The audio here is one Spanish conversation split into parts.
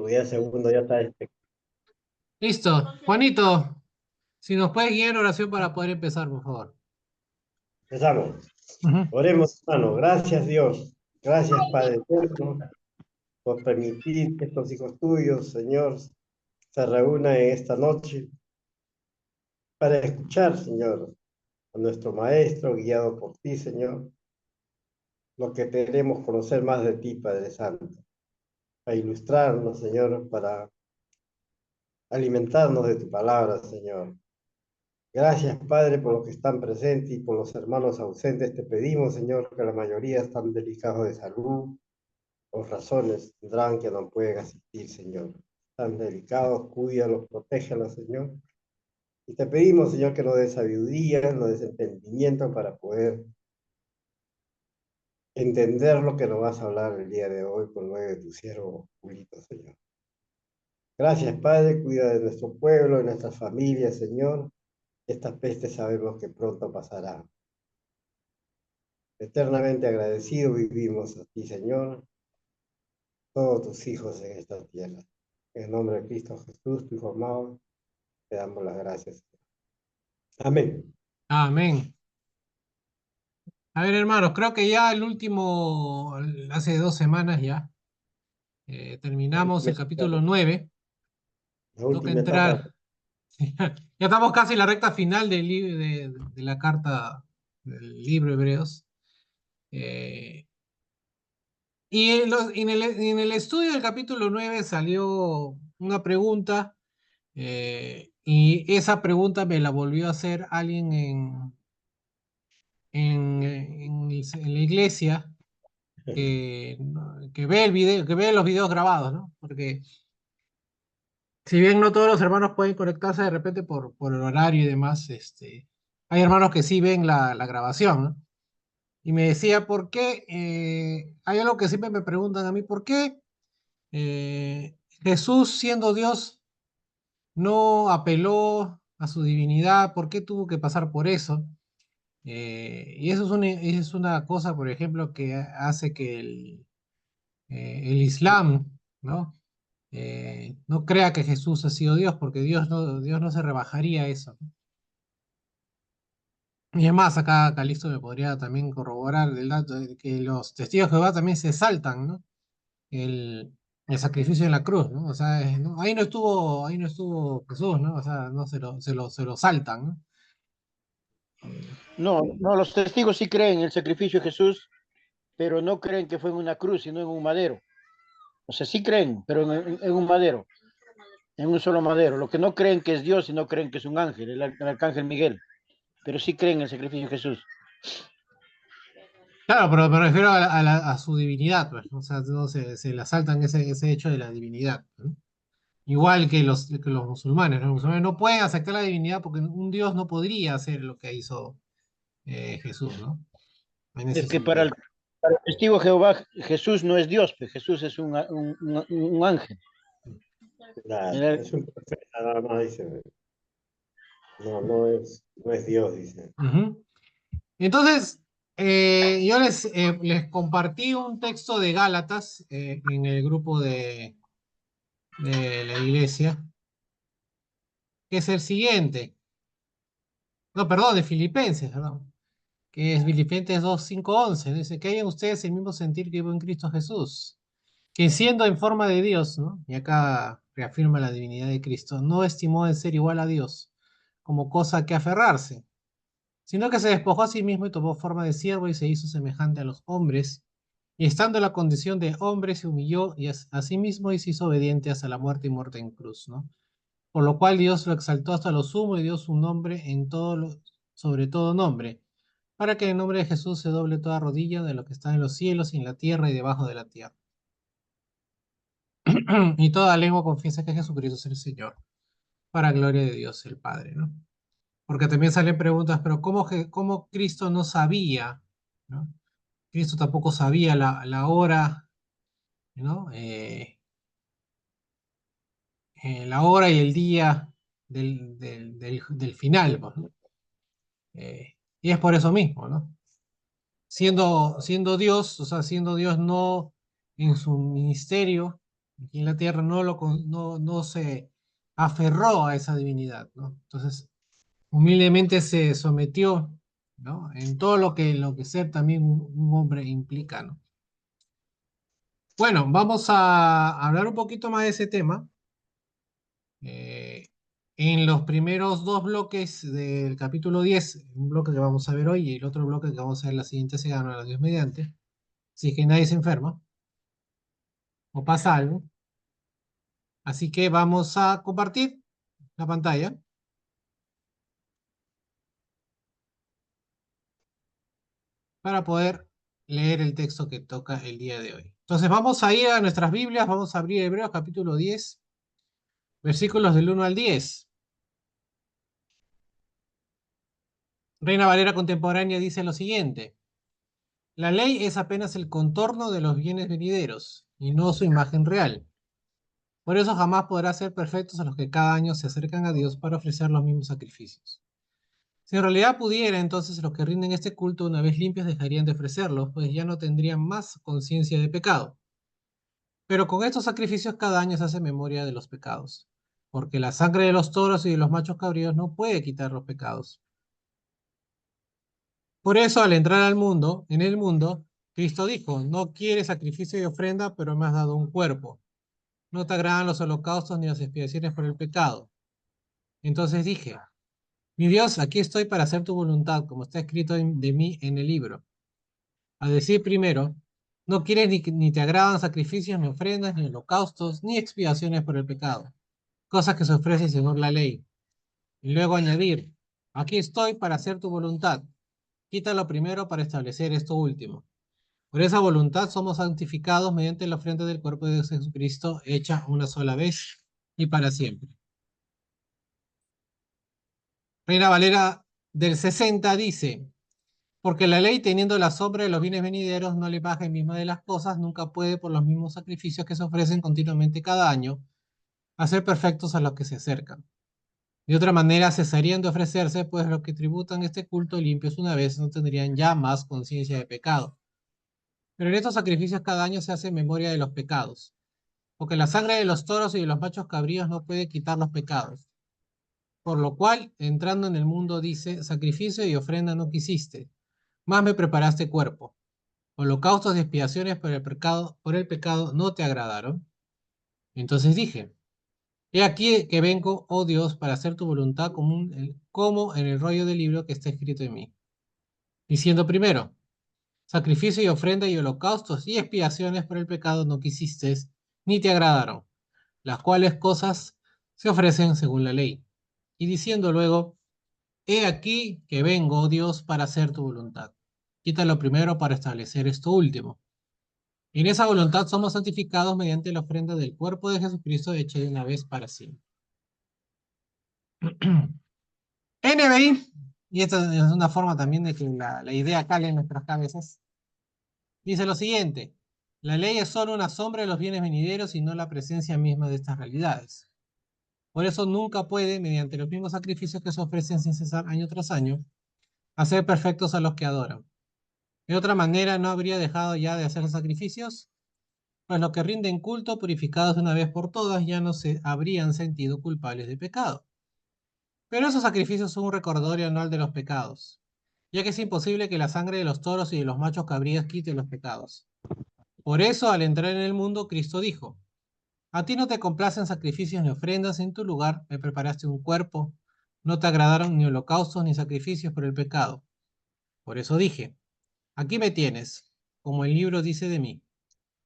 Ya segundo, ya está Listo. Juanito, si nos puedes guiar en oración para poder empezar, por favor. Empezamos. Ujú. Oremos, hermano. Gracias, Dios. Gracias, Padre eterno, por permitir que estos hijos tuyos, Señor, se reúnan en esta noche para escuchar, Señor, a nuestro Maestro, guiado por ti, Señor, lo que queremos conocer más de ti, Padre Santo, para ilustrarnos, Señor, para alimentarnos de tu palabra, Señor. Gracias, Padre, por los que están presentes y por los hermanos ausentes. Te pedimos, Señor, que la mayoría están delicados de salud o razones tendrán que no pueden asistir, Señor. Están delicados, cuídalos, protégelos, Señor. Y te pedimos, Señor, que nos des sabiduría, nos des entendimiento para poder entender lo que nos vas a hablar el día de hoy por medio de tu siervo Julito, Señor. Gracias, Padre, cuida de nuestro pueblo, de nuestras familias, Señor. Esta peste sabemos que pronto pasará. Eternamente agradecido vivimos a ti, Señor, todos tus hijos en esta tierra. En el nombre de Cristo Jesús, tu Hijo amado, te damos las gracias. Amén. Amén. A ver, hermanos, creo que ya hace 2 semanas ya, La terminamos última el etapa. capítulo 9. La Toca última etapa. entrar. Ya estamos casi en la recta final de la carta del libro de Hebreos. Eh, y en el estudio del capítulo 9 salió una pregunta, y esa pregunta me la volvió a hacer alguien en la iglesia que ve el video, que ve los videos grabados, ¿no? Porque si bien no todos los hermanos pueden conectarse de repente por el horario y demás, hay hermanos que sí ven la grabación, ¿no? Y me decía, ¿por qué? Hay algo que siempre me preguntan a mí, ¿por qué Jesús, siendo Dios, no apeló a su divinidad? ¿Por qué tuvo que pasar por eso? Y eso es una cosa, por ejemplo, que hace que el Islam, ¿no? No crea que Jesús ha sido Dios, porque Dios no se rebajaría a eso. Y es más, acá Calixto me podría también corroborar el dato de que los testigos de Jehová también se saltan, ¿no? El sacrificio en la cruz, ¿no? O sea, ahí no estuvo Jesús, ¿no? O sea, no se lo saltan, ¿no? No, no, los testigos sí creen en el sacrificio de Jesús, pero no creen que fue en una cruz, sino en un madero. O sea, sí creen, pero en un madero, en un solo madero. Lo que no creen que es Dios y no creen que es un ángel, el arcángel Miguel, pero sí creen en el sacrificio de Jesús. Claro, pero me refiero a su divinidad, pues, ¿no? O sea, no se le saltan ese hecho de la divinidad, ¿no? Igual que los musulmanes, ¿no? Los musulmanes no pueden aceptar la divinidad porque un Dios no podría hacer lo que hizo Jesús, ¿no? En ese Es que para sentido. para el testigo de Jehová, Jesús no es Dios, pues Jesús es un ángel. Nada, Era- es un profeta, nada más dice. No, no es Dios, dice. Ujú. Entonces, yo les compartí un texto de Gálatas en el grupo de la iglesia, que es el siguiente. No, perdón, de Filipenses, perdón. Que es Filipenses 2, 5, 11. Dice que hayan ustedes el mismo sentir que hubo en Cristo Jesús, que siendo en forma de Dios, ¿no? Y acá reafirma la divinidad de Cristo, no estimó el ser igual a Dios como cosa que aferrarse, sino que se despojó a sí mismo y tomó forma de siervo y se hizo semejante a los hombres, y estando en la condición de hombre se humilló y a sí mismo y se hizo obediente hasta la muerte y muerte en cruz, ¿no? Por lo cual Dios lo exaltó hasta lo sumo y dio su nombre sobre todo nombre, para que en el nombre de Jesús se doble toda rodilla de lo que está en los cielos y en la tierra y debajo de la tierra. Y toda lengua confiesa que Jesucristo es el Señor, para gloria de Dios el Padre, ¿no? Porque también salen preguntas, pero ¿cómo Cristo no sabía, ¿no? Cristo tampoco sabía la hora, ¿no? La hora y el día del final, pues, ¿no? Y es por eso mismo, ¿no? Siendo Dios, o sea, siendo Dios no en su ministerio, Aquí en la tierra no se aferró a esa divinidad, ¿no? Entonces, humildemente se sometió, ¿no? En todo lo que ser también un hombre implica, ¿no? Bueno, vamos a hablar un poquito más de ese tema. Eh, en los primeros dos bloques del capítulo 10, un bloque que vamos a ver hoy y el otro bloque que vamos a ver la siguiente semana, Dios mediante, si es que nadie se enferma o pasa algo. Así que vamos a compartir la pantalla para poder leer el texto que toca el día de hoy. Entonces vamos a ir a nuestras Biblias, vamos a abrir Hebreos capítulo 10, versículos del 1 al 10. Reina Valera contemporánea dice lo siguiente: la ley es apenas el contorno de los bienes venideros y no su imagen real. Por eso jamás podrá ser perfectos a los que cada año se acercan a Dios para ofrecer los mismos sacrificios. Si en realidad pudiera, entonces los que rinden este culto una vez limpios dejarían de ofrecerlos, pues ya no tendrían más conciencia de pecado. Pero con estos sacrificios cada año se hace memoria de los pecados, porque la sangre de los toros y de los machos cabríos no puede quitar los pecados. Por eso, al entrar en el mundo, Cristo dijo: no quieres sacrificio y ofrenda, pero me has dado un cuerpo. No te agradan los holocaustos ni las expiaciones por el pecado. Entonces dije: mi Dios, aquí estoy para hacer tu voluntad, como está escrito de mí en el libro. A decir primero, no quieres ni te agradan sacrificios, ni ofrendas, ni holocaustos, ni expiaciones por el pecado, cosas que se ofrecen según la ley. Y luego añadir: aquí estoy para hacer tu voluntad. Quítalo primero para establecer esto último. Por esa voluntad somos santificados mediante la ofrenda del cuerpo de Jesucristo, hecha una sola vez y para siempre. Reina Valera del 60 dice: porque la ley, teniendo la sombra de los bienes venideros, no la imagen misma de las cosas, nunca puede, por los mismos sacrificios que se ofrecen continuamente cada año, hacer perfectos a los que se acercan. De otra manera, cesarían de ofrecerse, pues los que tributan este culto limpios una vez no tendrían ya más conciencia de pecado. Pero en estos sacrificios cada año se hace memoria de los pecados, porque la sangre de los toros y de los machos cabríos no puede quitar los pecados. Por lo cual, entrando en el mundo, dice: sacrificio y ofrenda no quisiste, más me preparaste cuerpo. Holocaustos y expiaciones por el pecado no te agradaron. Entonces dije: he aquí que vengo, oh Dios, para hacer tu voluntad como en el rollo del libro que está escrito en mí. Diciendo primero: sacrificio y ofrenda y holocaustos y expiaciones por el pecado no quisiste, ni te agradaron, las cuales cosas se ofrecen según la ley. Y diciendo luego: he aquí que vengo, oh Dios, para hacer tu voluntad. Quítalo primero para establecer esto último. En esa voluntad somos santificados mediante la ofrenda del cuerpo de Jesucristo hecha de una vez para siempre. NBI, y esta es una forma también de que la idea cale en nuestras cabezas, dice lo siguiente: la ley es solo una sombra de los bienes venideros y no la presencia misma de estas realidades. Por eso nunca puede, mediante los mismos sacrificios que se ofrecen sin cesar año tras año, hacer perfectos a los que adoran. De otra manera, ¿no habría dejado ya de hacer sacrificios? Pues los que rinden culto, purificados de una vez por todas, ya no se habrían sentido culpables de pecado. Pero esos sacrificios son un recordatorio anual de los pecados, ya que es imposible que la sangre de los toros y de los machos cabríos quite los pecados. Por eso, al entrar en el mundo, Cristo dijo: a ti no te complacen sacrificios ni ofrendas, en tu lugar me preparaste un cuerpo, no te agradaron ni holocaustos ni sacrificios por el pecado. Por eso dije: aquí me tienes, como el libro dice de mí.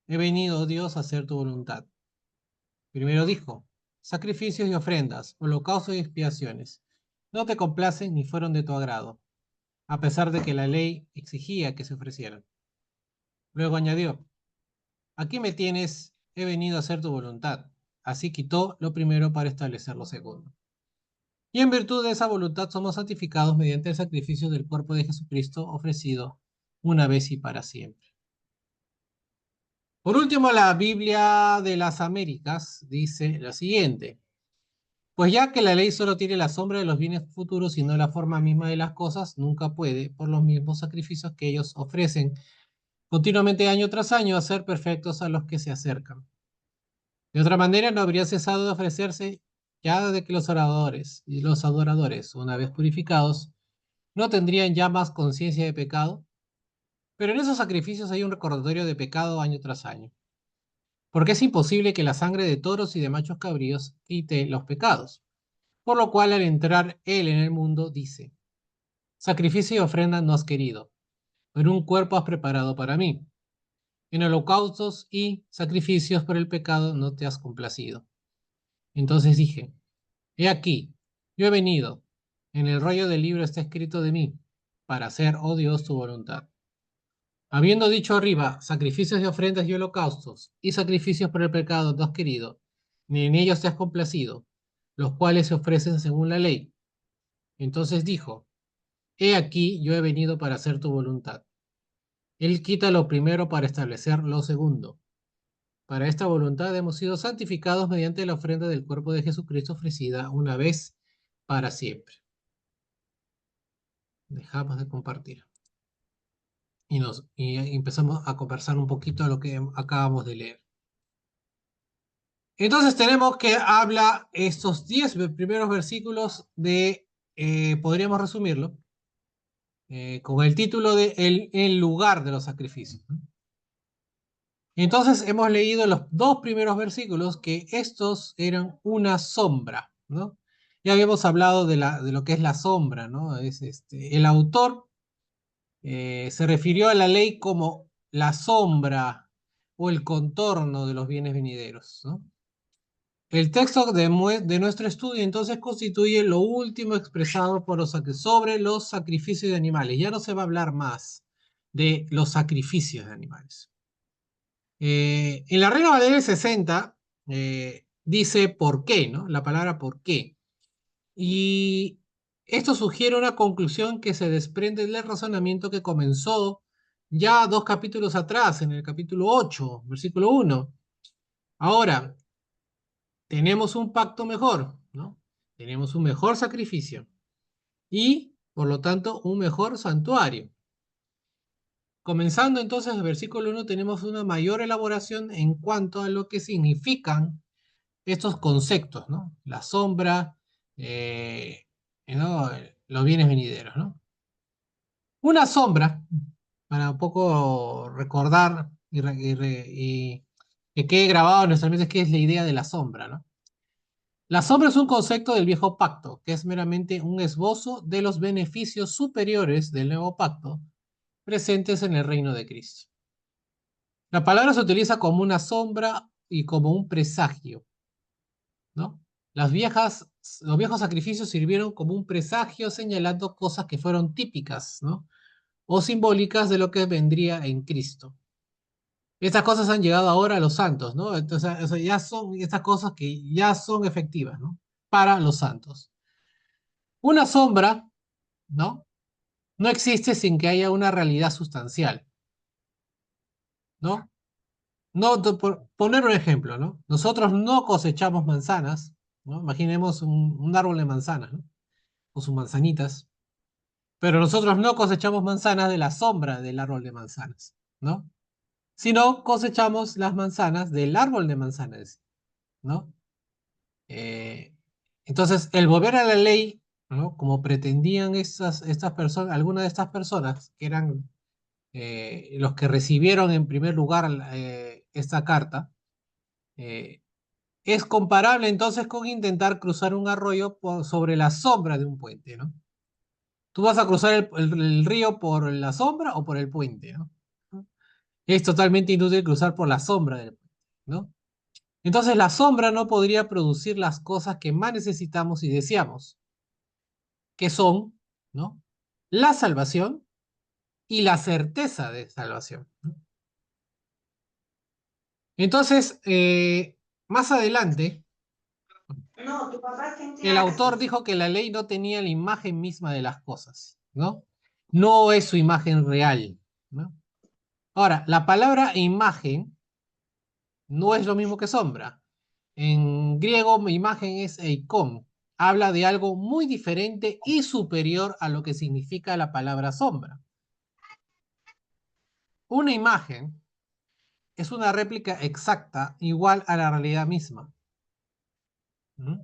He venido, oh Dios, a hacer tu voluntad. Primero dijo: sacrificios y ofrendas, holocaustos y expiaciones, no te complacen ni fueron de tu agrado, a pesar de que la ley exigía que se ofrecieran. Luego añadió: aquí me tienes, he venido a hacer tu voluntad. Así quitó lo primero para establecer lo segundo. Y en virtud de esa voluntad somos santificados mediante el sacrificio del cuerpo de Jesucristo ofrecido una vez y para siempre. Por último, la Biblia de las Américas dice lo siguiente: pues ya que la ley solo tiene la sombra de los bienes futuros y no la forma misma de las cosas, nunca puede, por los mismos sacrificios que ellos ofrecen continuamente año tras año, hacer perfectos a los que se acercan. De otra manera, no habría cesado de ofrecerse ya de que los oradores y los adoradores, una vez purificados, no tendrían ya más conciencia de pecado. Pero en esos sacrificios hay un recordatorio de pecado año tras año. Porque es imposible que la sangre de toros y de machos cabríos quite los pecados. Por lo cual, al entrar él en el mundo, dice: sacrificio y ofrenda no has querido, pero un cuerpo has preparado para mí. En holocaustos y sacrificios por el pecado no te has complacido. Entonces dije: he aquí, yo he venido. En el rollo del libro está escrito de mí, para hacer, oh Dios, tu voluntad. Habiendo dicho arriba, sacrificios y ofrendas y holocaustos, y sacrificios por el pecado no has querido, ni en ellos te has complacido, los cuales se ofrecen según la ley. Entonces dijo: he aquí, yo he venido para hacer tu voluntad. Él quita lo primero para establecer lo segundo. Para esta voluntad hemos sido santificados mediante la ofrenda del cuerpo de Jesucristo ofrecida una vez para siempre. Dejamos de compartir. Y empezamos a conversar un poquito de lo que acabamos de leer. Entonces tenemos que habla estos 10 primeros versículos de, podríamos resumirlo, con el título de el lugar de los sacrificios, ¿no? Entonces hemos leído los 2 primeros versículos que estos eran una sombra, ¿no? Ya habíamos hablado de lo que es la sombra, ¿no? El autor se refirió a la ley como la sombra o el contorno de los bienes venideros, ¿no? El texto de nuestro estudio entonces constituye lo último expresado por sobre los sacrificios de animales. Ya no se va a hablar más de los sacrificios de animales. En la Reina Valera 60 dice por qué, ¿no? La palabra por qué. Y esto sugiere una conclusión que se desprende del razonamiento que comenzó ya 2 capítulos atrás, en el capítulo 8, versículo 1. Ahora, tenemos un pacto mejor, ¿no? Tenemos un mejor sacrificio y, por lo tanto, un mejor santuario. Comenzando entonces el versículo 1, tenemos una mayor elaboración en cuanto a lo que significan estos conceptos, ¿no? La sombra, ¿no? Los bienes venideros, ¿no? Una sombra, para un poco recordar y que quede grabado en nuestras mentes qué es la idea de la sombra, ¿no? La sombra es un concepto del viejo pacto, que es meramente un esbozo de los beneficios superiores del nuevo pacto presentes en el reino de Cristo. La palabra se utiliza como una sombra y como un presagio, ¿no? Los viejos sacrificios sirvieron como un presagio señalando cosas que fueron típicas, ¿no? O simbólicas de lo que vendría en Cristo. Estas cosas han llegado ahora a los santos, ¿no? Entonces, o sea, ya son estas cosas que ya son efectivas, ¿no? Para los santos. Una sombra, ¿no? No existe sin que haya una realidad sustancial, ¿no? No, por poner un ejemplo, ¿no? Nosotros no cosechamos manzanas, ¿no? Imaginemos un árbol de manzanas, ¿no? O sus manzanitas, pero nosotros no cosechamos manzanas de la sombra del árbol de manzanas, ¿no? Sino cosechamos las manzanas del árbol de manzanas, ¿no? Eh, entonces, el volver a la ley, ¿no? Como pretendían estas personas, algunas de estas personas que eran los que recibieron en primer lugar esta carta, eh, es comparable entonces con intentar cruzar un arroyo sobre la sombra de un puente, ¿no? Tú vas a cruzar el río por la sombra o por el puente, ¿no? Es totalmente inútil cruzar por la sombra del puente, ¿no? Entonces la sombra no podría producir las cosas que más necesitamos y deseamos, que son, ¿no? La salvación y la certeza de salvación, ¿no? Entonces, más adelante, No, tu papá tiene el autor Access. dijo que la ley no tenía la imagen misma de las cosas, ¿no? No es su imagen real, ¿no? Ahora, la palabra imagen no es lo mismo que sombra. En griego, imagen es eikon. Habla de algo muy diferente y superior a lo que significa la palabra sombra. Una imagen es una réplica exacta, igual a la realidad misma. ¿Mm?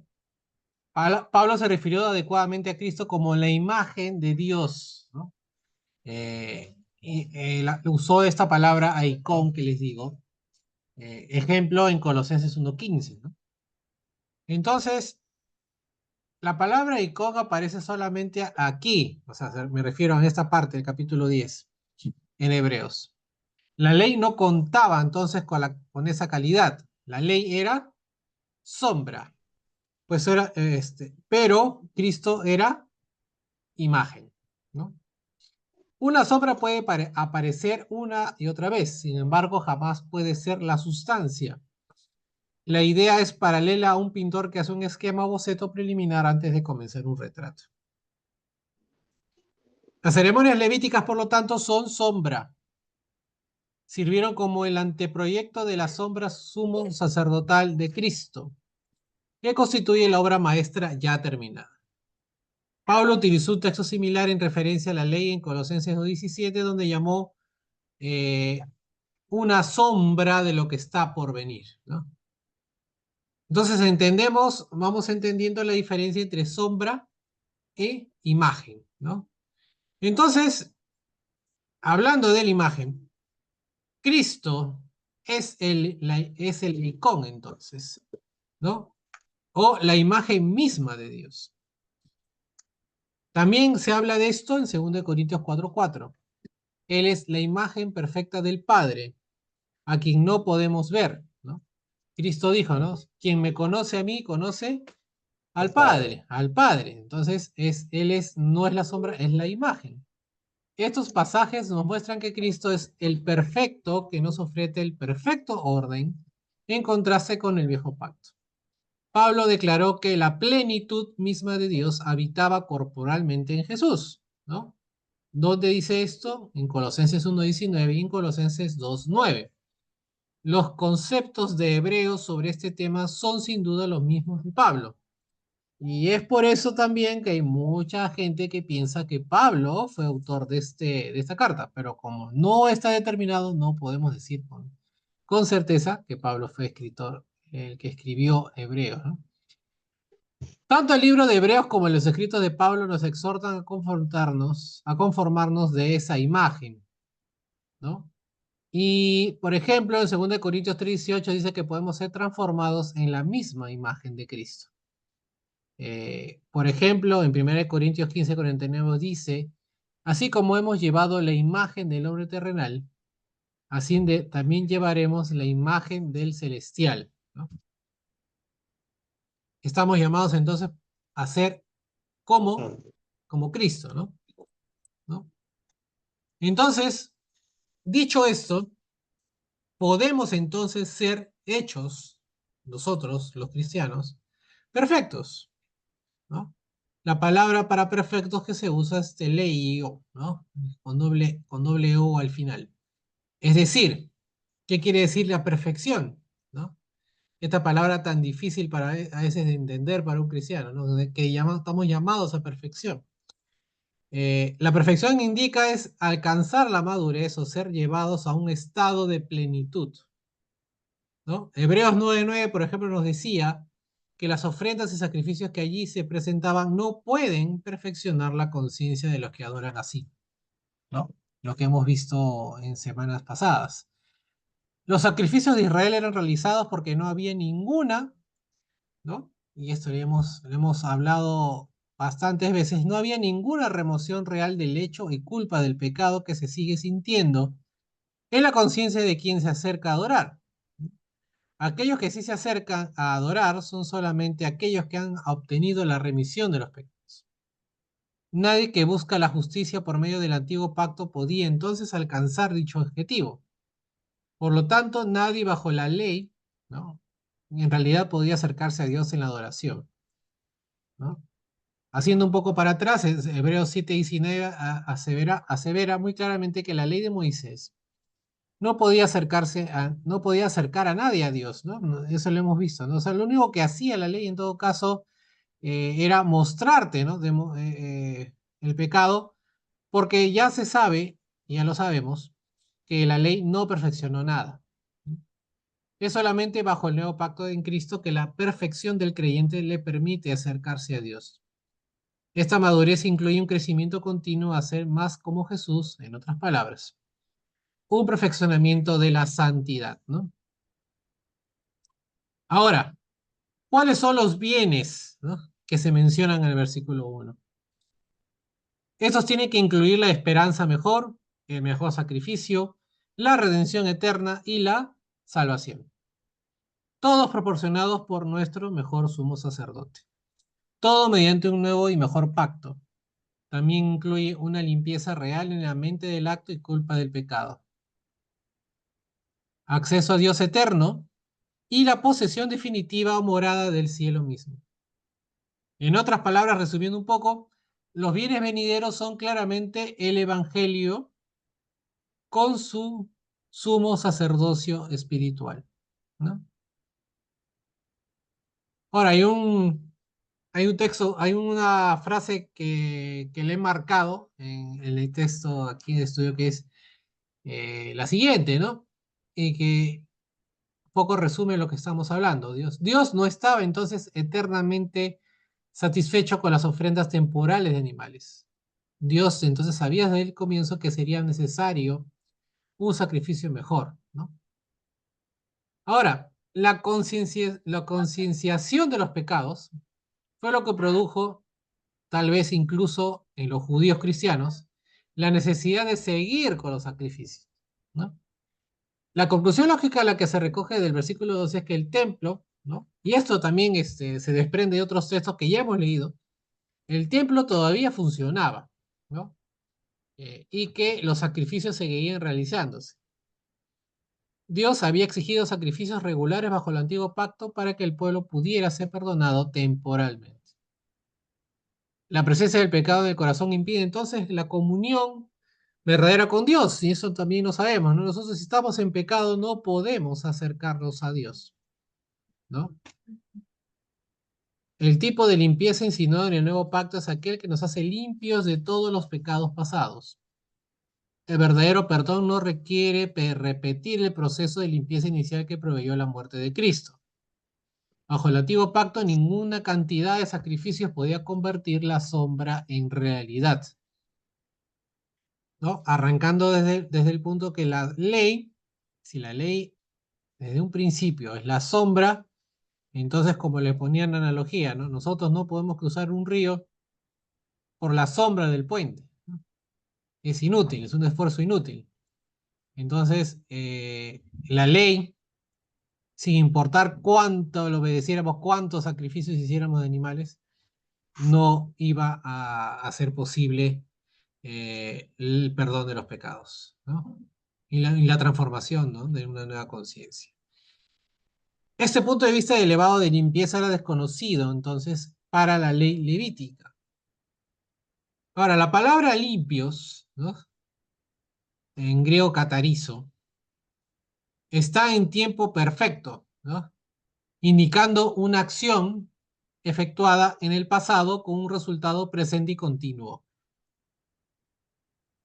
Pablo se refirió adecuadamente a Cristo como la imagen de Dios, ¿no? Usó esta palabra icon que les digo, ejemplo en Colosenses 1:15, ¿no? Entonces, la palabra icon aparece solamente aquí, o sea, me refiero a esta parte del capítulo 10, en Hebreos. La ley no contaba entonces con esa calidad. La ley era sombra, pues era, pero Cristo era imagen, ¿no? Una sombra puede aparecer una y otra vez, sin embargo, jamás puede ser la sustancia. La idea es paralela a un pintor que hace un esquema o boceto preliminar antes de comenzar un retrato. Las ceremonias levíticas, por lo tanto, son sombra. Sirvieron como el anteproyecto de la sombra sumo sacerdotal de Cristo, que constituye la obra maestra ya terminada. Pablo utilizó un texto similar en referencia a la ley en Colosenses 2:17, donde llamó una sombra de lo que está por venir, ¿no? Entonces vamos entendiendo la diferencia entre sombra e imagen, ¿no? Entonces, hablando de la imagen, Cristo es el icón, entonces, ¿no? O la imagen misma de Dios. También se habla de esto en 2 Corintios 4:4. Él es la imagen perfecta del Padre, a quien no podemos ver, ¿no? Cristo dijo, ¿no? Quien me conoce a mí, conoce al Padre, al Padre. Entonces, no es la sombra, es la imagen. Estos pasajes nos muestran que Cristo es el perfecto que nos ofrece el perfecto orden en contraste con el viejo pacto. Pablo declaró que la plenitud misma de Dios habitaba corporalmente en Jesús, ¿no? ¿Dónde dice esto? En Colosenses 1:19 y en Colosenses 2:9. Los conceptos de Hebreos sobre este tema son sin duda los mismos de Pablo. Y es por eso también que hay mucha gente que piensa que Pablo fue autor de esta carta, pero como no está determinado, no podemos decir con certeza que Pablo fue escritor, el que escribió Hebreos, ¿no? Tanto el libro de Hebreos como los escritos de Pablo nos exhortan a conformarnos de esa imagen, ¿no? Y, por ejemplo, en 2 Corintios 3:18 dice que podemos ser transformados en la misma imagen de Cristo. Por ejemplo, en 1 Corintios 15:49 dice, así como hemos llevado la imagen del hombre terrenal, así también llevaremos la imagen del celestial, ¿no? Estamos llamados entonces a ser como Cristo, ¿no? ¿No? Entonces, dicho esto, podemos entonces ser hechos, nosotros, los cristianos, perfectos, ¿no? La palabra para perfectos que se usa es teleio, ¿no? Con doble O al final. Es decir, ¿qué quiere decir la perfección? ¿No? Esta palabra tan difícil a veces de entender para un cristiano, ¿no? Estamos llamados a perfección. La perfección indica es alcanzar la madurez o ser llevados a un estado de plenitud, ¿no? Hebreos 9:9, por ejemplo, nos decía que las ofrendas y sacrificios que allí se presentaban no pueden perfeccionar la conciencia de los que adoran así, ¿no? Lo que hemos visto en semanas pasadas. Los sacrificios de Israel eran realizados porque no había ninguna, ¿no? Y esto lo hemos hablado bastantes veces, no había ninguna remoción real del hecho y culpa del pecado que se sigue sintiendo en la conciencia de quien se acerca a adorar. Aquellos que sí se acercan a adorar son solamente aquellos que han obtenido la remisión de los pecados. Nadie que busca la justicia por medio del antiguo pacto podía entonces alcanzar dicho objetivo. Por lo tanto, nadie bajo la ley, ¿no? En realidad podía acercarse a Dios en la adoración, ¿no? Haciendo un poco para atrás, Hebreos 7:19 asevera muy claramente que la ley de Moisés no podía acercar a nadie a Dios, ¿no? Eso lo hemos visto, ¿no? O sea, lo único que hacía la ley en todo caso era mostrarte, ¿no? El pecado, porque ya se sabe, ya lo sabemos, que la ley no perfeccionó nada. Es solamente bajo el nuevo pacto en Cristo que la perfección del creyente le permite acercarse a Dios. Esta madurez incluye un crecimiento continuo a ser más como Jesús, en otras palabras, un perfeccionamiento de la santidad, ¿no? Ahora, ¿cuáles son los bienes, ¿no?, que se mencionan en el versículo 1? Estos tienen que incluir la esperanza mejor, el mejor sacrificio, la redención eterna y la salvación. Todos proporcionados por nuestro mejor sumo sacerdote. Todo mediante un nuevo y mejor pacto. También incluye una limpieza real en la mente del acto y culpa del pecado. Acceso a Dios eterno y la posesión definitiva o morada del cielo mismo. En otras palabras, resumiendo un poco, los bienes venideros son claramente el Evangelio con su sumo sacerdocio espiritual, ¿no? Ahora, hay un texto, hay una frase que le he marcado en el texto aquí de estudio que es la siguiente, ¿no? Y que poco resume lo que estamos hablando. Dios no estaba entonces eternamente satisfecho con las ofrendas temporales de animales. Dios entonces sabía desde el comienzo que sería necesario un sacrificio mejor, ¿no? Ahora, la concienciación de los pecados fue lo que produjo, tal vez incluso en los judíos cristianos, la necesidad de seguir con los sacrificios, ¿no? La conclusión lógica a la que se recoge del versículo 12 es que el templo, ¿no?, y esto también se desprende de otros textos que ya hemos leído, el templo todavía funcionaba, ¿no? Y que los sacrificios seguían realizándose. Dios había exigido sacrificios regulares bajo el antiguo pacto para que el pueblo pudiera ser perdonado temporalmente. La presencia del pecado en el corazón impide entonces la comunión verdadera con Dios, y eso también lo sabemos, ¿no? Nosotros, si estamos en pecado, no podemos acercarnos a Dios, ¿no? El tipo de limpieza insinuado en el nuevo pacto es aquel que nos hace limpios de todos los pecados pasados. El verdadero perdón no requiere repetir el proceso de limpieza inicial que proveyó la muerte de Cristo. Bajo el antiguo pacto, ninguna cantidad de sacrificios podía convertir la sombra en realidad, ¿no? Arrancando desde el punto que la ley, si la ley desde un principio es la sombra, entonces, como le ponían analogía, ¿no?, nosotros no podemos cruzar un río por la sombra del puente, ¿no? Es inútil, es un esfuerzo inútil. Entonces, la ley, sin importar cuánto lo obedeciéramos, cuántos sacrificios hiciéramos de animales, no iba a hacer posible el perdón de los pecados, ¿no?, y la transformación, ¿no?, de una nueva conciencia. Este punto de vista elevado de limpieza era desconocido, entonces, para la ley levítica. Ahora, la palabra limpios, ¿no?, en griego catarizo, está en tiempo perfecto, ¿no?, indicando una acción efectuada en el pasado con un resultado presente y continuo.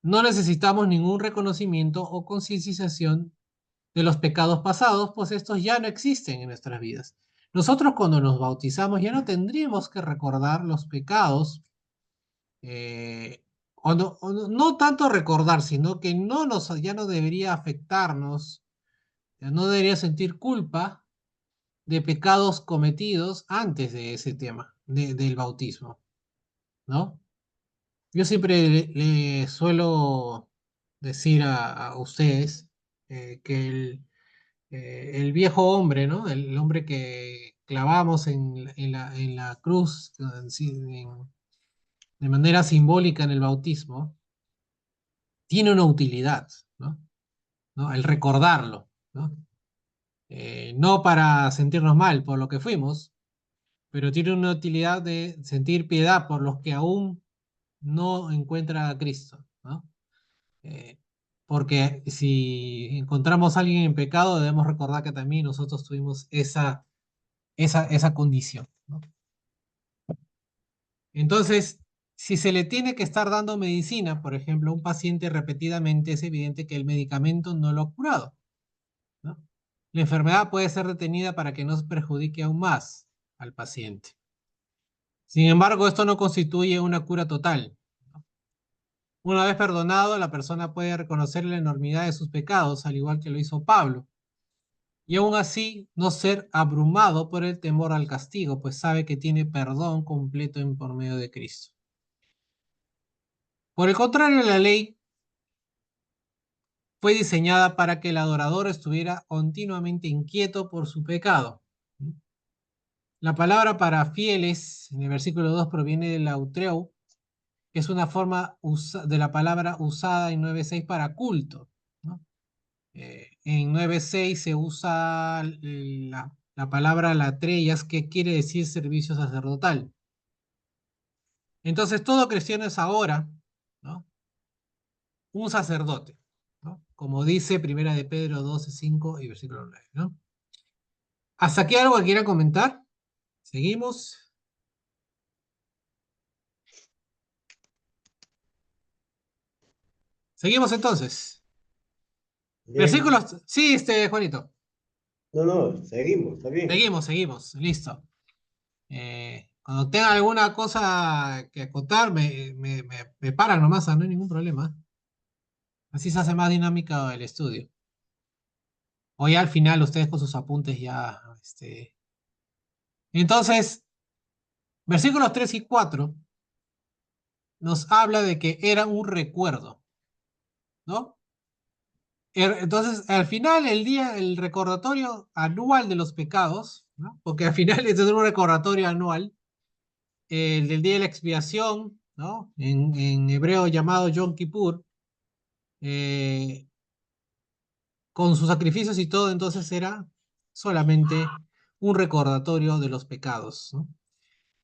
No necesitamos ningún reconocimiento o concienciación de los pecados pasados, pues estos ya no existen en nuestras vidas. Nosotros, cuando nos bautizamos, ya no tendríamos que recordar los pecados, no tanto recordar, sino que ya no debería afectarnos, ya no debería sentir culpa de pecados cometidos antes de ese tema, del bautismo, ¿no? Yo siempre le suelo decir a ustedes que el viejo hombre, ¿no?, el hombre que clavamos en la cruz de manera simbólica en el bautismo, tiene una utilidad, ¿no? ¿No? El recordarlo, ¿no? No para sentirnos mal por lo que fuimos, pero tiene una utilidad de sentir piedad por los que aún no encuentran a Cristo, ¿no? Eh, Porque si encontramos a alguien en pecado, debemos recordar que también nosotros tuvimos esa condición, ¿no? Entonces, si se le tiene que estar dando medicina, por ejemplo, a un paciente repetidamente, es evidente que el medicamento no lo ha curado, ¿no? la enfermedad puede ser detenida para que no se perjudique aún más al paciente. Sin embargo, esto no constituye una cura total. Una vez perdonado, la persona puede reconocer la enormidad de sus pecados, al igual que lo hizo Pablo, y aún así no ser abrumado por el temor al castigo, pues sabe que tiene perdón completo por medio de Cristo. Por el contrario, la ley fue diseñada para que el adorador estuviera continuamente inquieto por su pecado. La palabra para fieles en el versículo 2 proviene del autreu, que es una forma de la palabra usada en 9.6 para culto, ¿no? En 9.6 se usa la palabra latreias, que quiere decir servicio sacerdotal. Entonces, todo cristiano es ahora, ¿no?, un sacerdote, ¿no?, como dice Primera de Pedro 12.5 y versículo 9, ¿no? ¿Hasta aquí algo que quiera comentar? ¿Seguimos? Seguimos entonces. Bien. Versículos. Sí, Juanito. No, no, seguimos, está bien. Seguimos. Listo. Cuando tenga alguna cosa que acotar, me paran nomás, no hay ningún problema. Así se hace más dinámica el estudio. O ya al final ustedes con sus apuntes ya. Entonces, versículos 3 y 4 nos habla de que era un recuerdo, ¿no? Entonces, al final, el recordatorio anual de los pecados, ¿no?, porque al final es un recordatorio anual, el del día de la expiación, ¿no?, en hebreo llamado Yom Kippur, eh, con sus sacrificios y todo, entonces era solamente un recordatorio de los pecados, ¿no?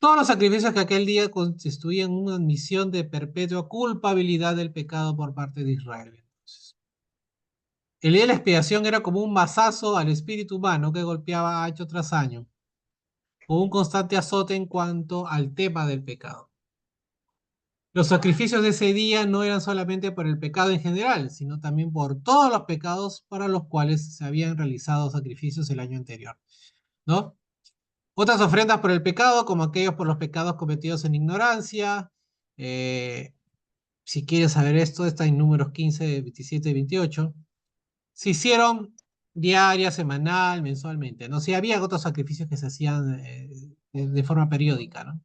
Todos los sacrificios que aquel día constituían una admisión de perpetua culpabilidad del pecado por parte de Israel. Entonces, el día de la expiación era como un mazazo al espíritu humano que golpeaba año tras año, o un constante azote en cuanto al tema del pecado. Los sacrificios de ese día no eran solamente por el pecado en general, sino también por todos los pecados para los cuales se habían realizado sacrificios el año anterior, ¿no? Otras ofrendas por el pecado, como aquellos por los pecados cometidos en ignorancia. Si quieres saber esto, está en Números 15, 27 y 28. Se hicieron diaria, semanal, mensualmente, ¿no? Si había otros sacrificios que se hacían de forma periódica, ¿no?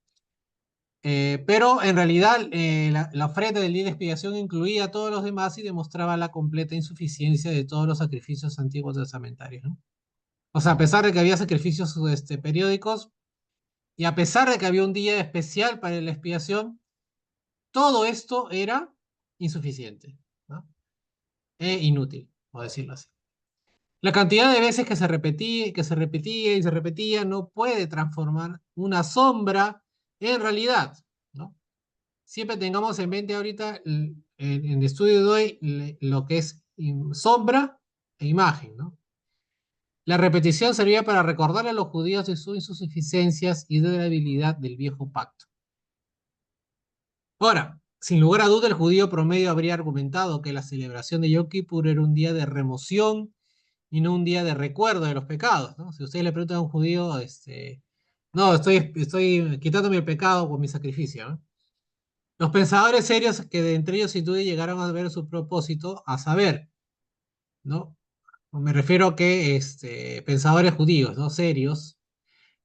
Pero en realidad la ofrenda del día de expiación incluía a todos los demás y demostraba la completa insuficiencia de todos los sacrificios antiguos testamentarios, ¿no? O sea, a pesar de que había sacrificios periódicos y a pesar de que había un día especial para la expiación, todo esto era insuficiente, ¿no?, e inútil, por decirlo así. La cantidad de veces que se repetía y se repetía no puede transformar una sombra en realidad, ¿no? Siempre tengamos en mente ahorita en el estudio de hoy lo que es sombra e imagen, ¿no? La repetición servía para recordar a los judíos de sus insuficiencias y de la debilidad del viejo pacto. Ahora, sin lugar a duda, el judío promedio habría argumentado que la celebración de Yom Kippur era un día de remoción y no un día de recuerdo de los pecados, ¿no? Si ustedes le preguntan a un judío, no, estoy quitándome el pecado con mi sacrificio, ¿no? Los pensadores serios, que de entre ellos sin duda llegaron a ver su propósito, a saber, ¿no? Me refiero a que pensadores judíos, ¿no?, serios,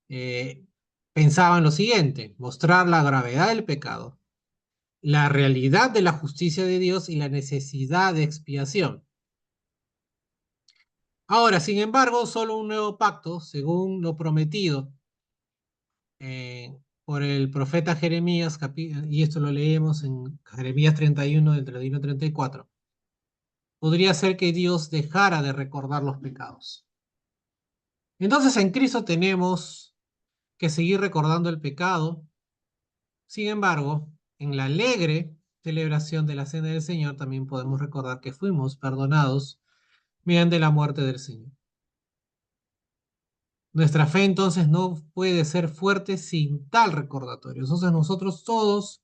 eh, pensaban lo siguiente: mostrar la gravedad del pecado, la realidad de la justicia de Dios y la necesidad de expiación. Ahora, sin embargo, solo un nuevo pacto, según lo prometido por el profeta Jeremías, y esto lo leemos en Jeremías 31, del 31 al 34, podría ser que Dios dejara de recordar los pecados. Entonces, en Cristo tenemos que seguir recordando el pecado. Sin embargo, en la alegre celebración de la Cena del Señor también podemos recordar que fuimos perdonados mediante la muerte del Señor. Nuestra fe entonces no puede ser fuerte sin tal recordatorio. Entonces nosotros todos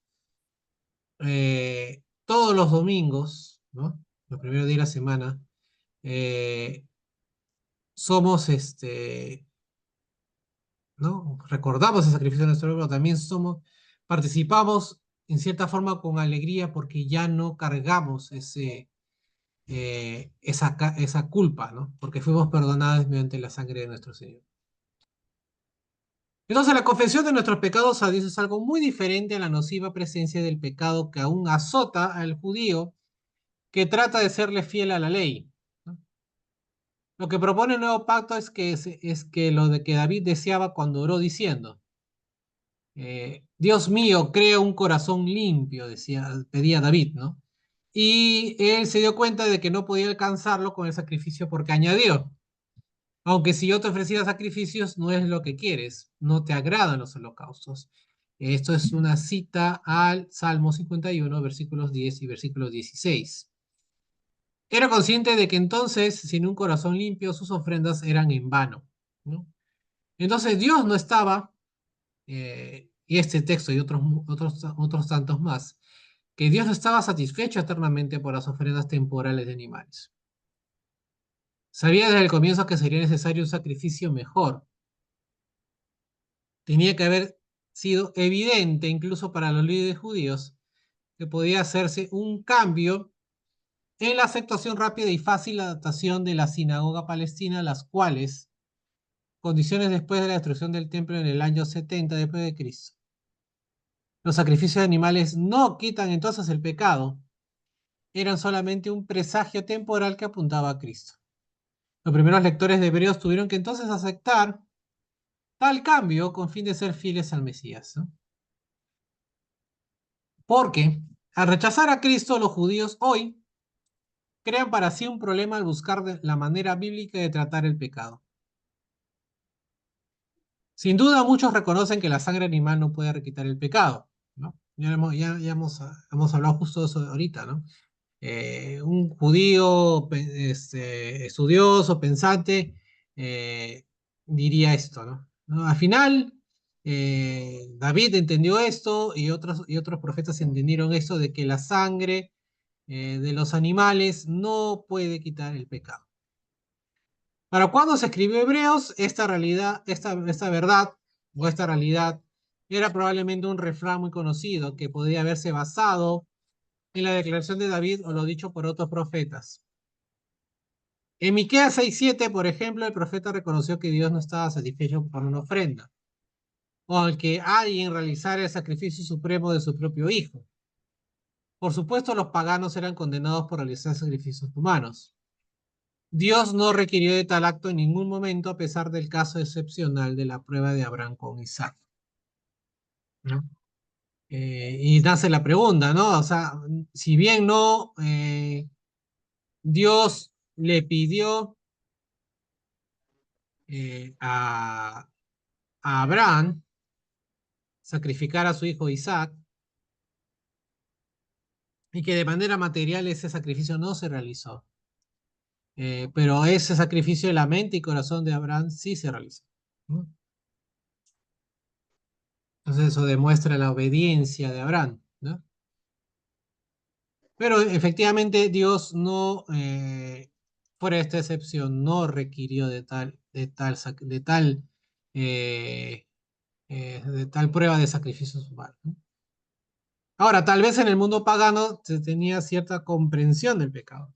los domingos, ¿no?, los primeros días de la semana, somos, ¿no? Recordamos el sacrificio de nuestro pueblo, también participamos en cierta forma con alegría porque ya no cargamos esa culpa, ¿no? Porque fuimos perdonados mediante la sangre de nuestro Señor. Entonces, la confesión de nuestros pecados a Dios es algo muy diferente a la nociva presencia del pecado que aún azota al judío que trata de serle fiel a la ley, ¿no? Lo que propone el nuevo pacto es que lo de que David deseaba cuando oró diciendo, Dios mío, crea un corazón limpio, pedía David, ¿no? Y él se dio cuenta de que no podía alcanzarlo con el sacrificio porque añadió, aunque si yo te ofreciera sacrificios, no es lo que quieres, no te agradan los holocaustos. Esto es una cita al Salmo 51, versículos 10 y versículo 16. Era consciente de que entonces, sin un corazón limpio, sus ofrendas eran en vano, ¿no? Entonces Dios no estaba, y este texto y otros tantos más, que Dios no estaba satisfecho eternamente por las ofrendas temporales de animales. Sabía desde el comienzo que sería necesario un sacrificio mejor. Tenía que haber sido evidente, incluso para los líderes judíos, que podía hacerse un cambio en la aceptación rápida y fácil adaptación de la sinagoga palestina, las cuales, condiciones después de la destrucción del templo en el año 70 después de Cristo. Los sacrificios de animales no quitan entonces el pecado, eran solamente un presagio temporal que apuntaba a Cristo. Los primeros lectores de Hebreos tuvieron que entonces aceptar tal cambio con fin de ser fieles al Mesías, ¿no? Porque al rechazar a Cristo, los judíos hoy crean para sí un problema al buscar la manera bíblica de tratar el pecado. Sin duda, muchos reconocen que la sangre animal no puede quitar el pecado, ¿no? Hemos hablado justo de eso ahorita, ¿no? Un judío estudioso, pensante, diría esto, ¿no? ¿No? Al final, David entendió esto y otros profetas entendieron esto de que la sangre de los animales no puede quitar el pecado. Para cuando se escribió Hebreos, esta realidad, esta verdad o esta realidad era probablemente un refrán muy conocido que podría haberse basado en la declaración de David o lo dicho por otros profetas. En Miqueas 6:7, por ejemplo, el profeta reconoció que Dios no estaba satisfecho por una ofrenda o al que alguien realizara el sacrificio supremo de su propio hijo. Por supuesto, los paganos eran condenados por realizar sacrificios humanos. Dios no requirió de tal acto en ningún momento a pesar del caso excepcional de la prueba de Abraham con Isaac, ¿no? Y nace la pregunta, ¿no? O sea, si bien no, Dios le pidió a Abraham sacrificar a su hijo Isaac y que de manera material ese sacrificio no se realizó. Pero ese sacrificio de la mente y corazón de Abraham sí se realizó, ¿no? Entonces eso demuestra la obediencia de Abraham, ¿no? Pero efectivamente Dios no, fuera de esta excepción, no requirió eh, de tal prueba de sacrificios humanos, ¿no? Ahora, tal vez en el mundo pagano se tenía cierta comprensión del pecado.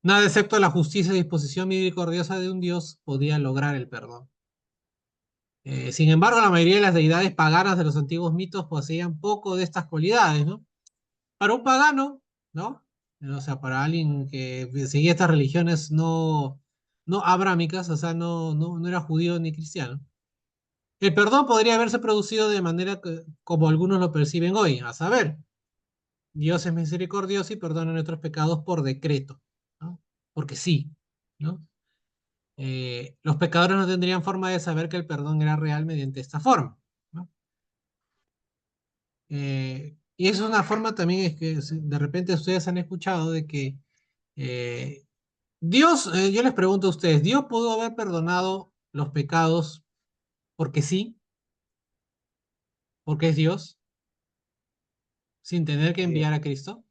Nada excepto la justicia y disposición misericordiosa de un Dios podía lograr el perdón. Sin embargo, la mayoría de las deidades paganas de los antiguos mitos poseían poco de estas cualidades, ¿no? Para un pagano, ¿no? O sea, para alguien que seguía estas religiones no abrámicas, o sea, no era judío ni cristiano. El perdón podría haberse producido de manera como algunos lo perciben hoy, a saber, Dios es misericordioso y perdona nuestros pecados por decreto, ¿no? Porque sí, ¿no? Los pecadores no tendrían forma de saber que el perdón era real mediante esta forma, ¿no? Y es una forma también es que de repente ustedes han escuchado de que eh, Dios, yo les pregunto a ustedes, ¿Dios pudo haber perdonado los pecados porque sí, porque es Dios, sin tener que enviar a Cristo?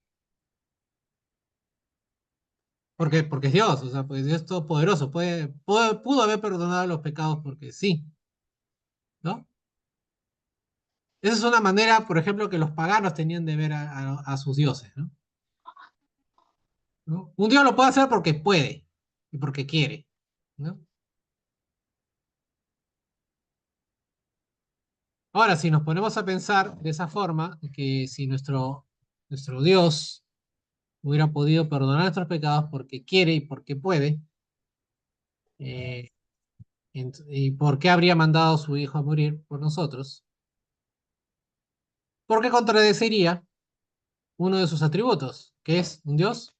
Porque es Dios, o sea, pues Dios es todopoderoso, pudo haber perdonado los pecados porque sí, ¿no? Esa es una manera, por ejemplo, que los paganos tenían de ver a sus dioses, ¿no? ¿No? Un dios lo puede hacer porque puede y porque quiere, ¿no? Ahora, si nos ponemos a pensar de esa forma, que si nuestro Dios hubiera podido perdonar nuestros pecados porque quiere y porque puede, eh, ¿y por qué habría mandado a su Hijo a morir por nosotros? Porque contradeciría uno de sus atributos, que es un Dios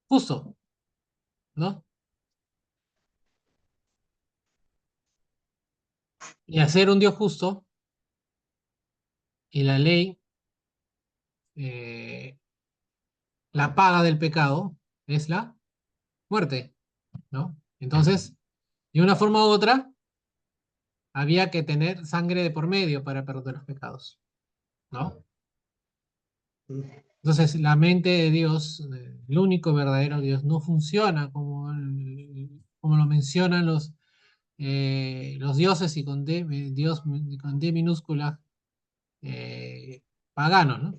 justo, ¿no? Y al ser un Dios justo, y la ley, eh, la paga del pecado es la muerte, ¿no? Entonces, de una forma u otra, había que tener sangre de por medio para perdonar los pecados, ¿no? Entonces, la mente de Dios, el único verdadero Dios, no funciona como lo mencionan los dioses y con Dios con D minúscula, eh, paganos, ¿no?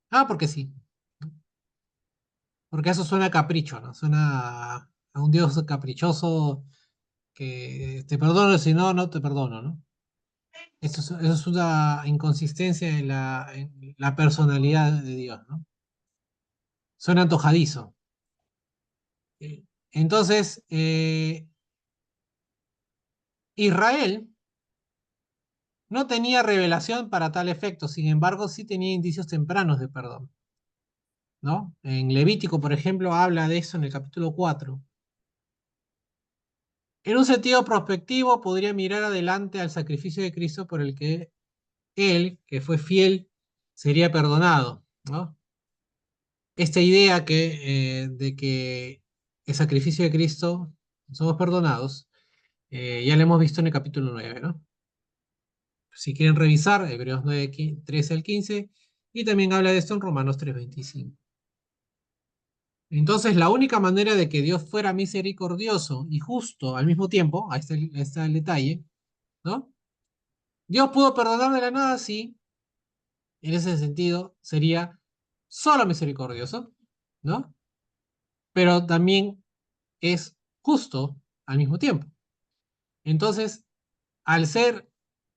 Ah, porque sí, porque eso suena a capricho, ¿no? Suena a un Dios caprichoso que te perdono, si no, no te perdono, ¿no? Eso es una inconsistencia en la personalidad de Dios, ¿no? Suena antojadizo. Entonces, Israel no tenía revelación para tal efecto, sin embargo, sí tenía indicios tempranos de perdón, ¿no? En Levítico, por ejemplo, habla de eso en el capítulo 4. En un sentido prospectivo, podría mirar adelante al sacrificio de Cristo por el que él, que fue fiel, sería perdonado, ¿no? Esta idea de que el sacrificio de Cristo somos perdonados, ya lo hemos visto en el capítulo 9, ¿no? Si quieren revisar, Hebreos 9, 13 al 15, y también habla de esto en Romanos 3:25. Entonces, la única manera de que Dios fuera misericordioso y justo al mismo tiempo, ahí está el detalle, ¿no? Dios pudo perdonar de la nada, sí, en ese sentido sería solo misericordioso, ¿no? Pero también es justo al mismo tiempo. Entonces, al ser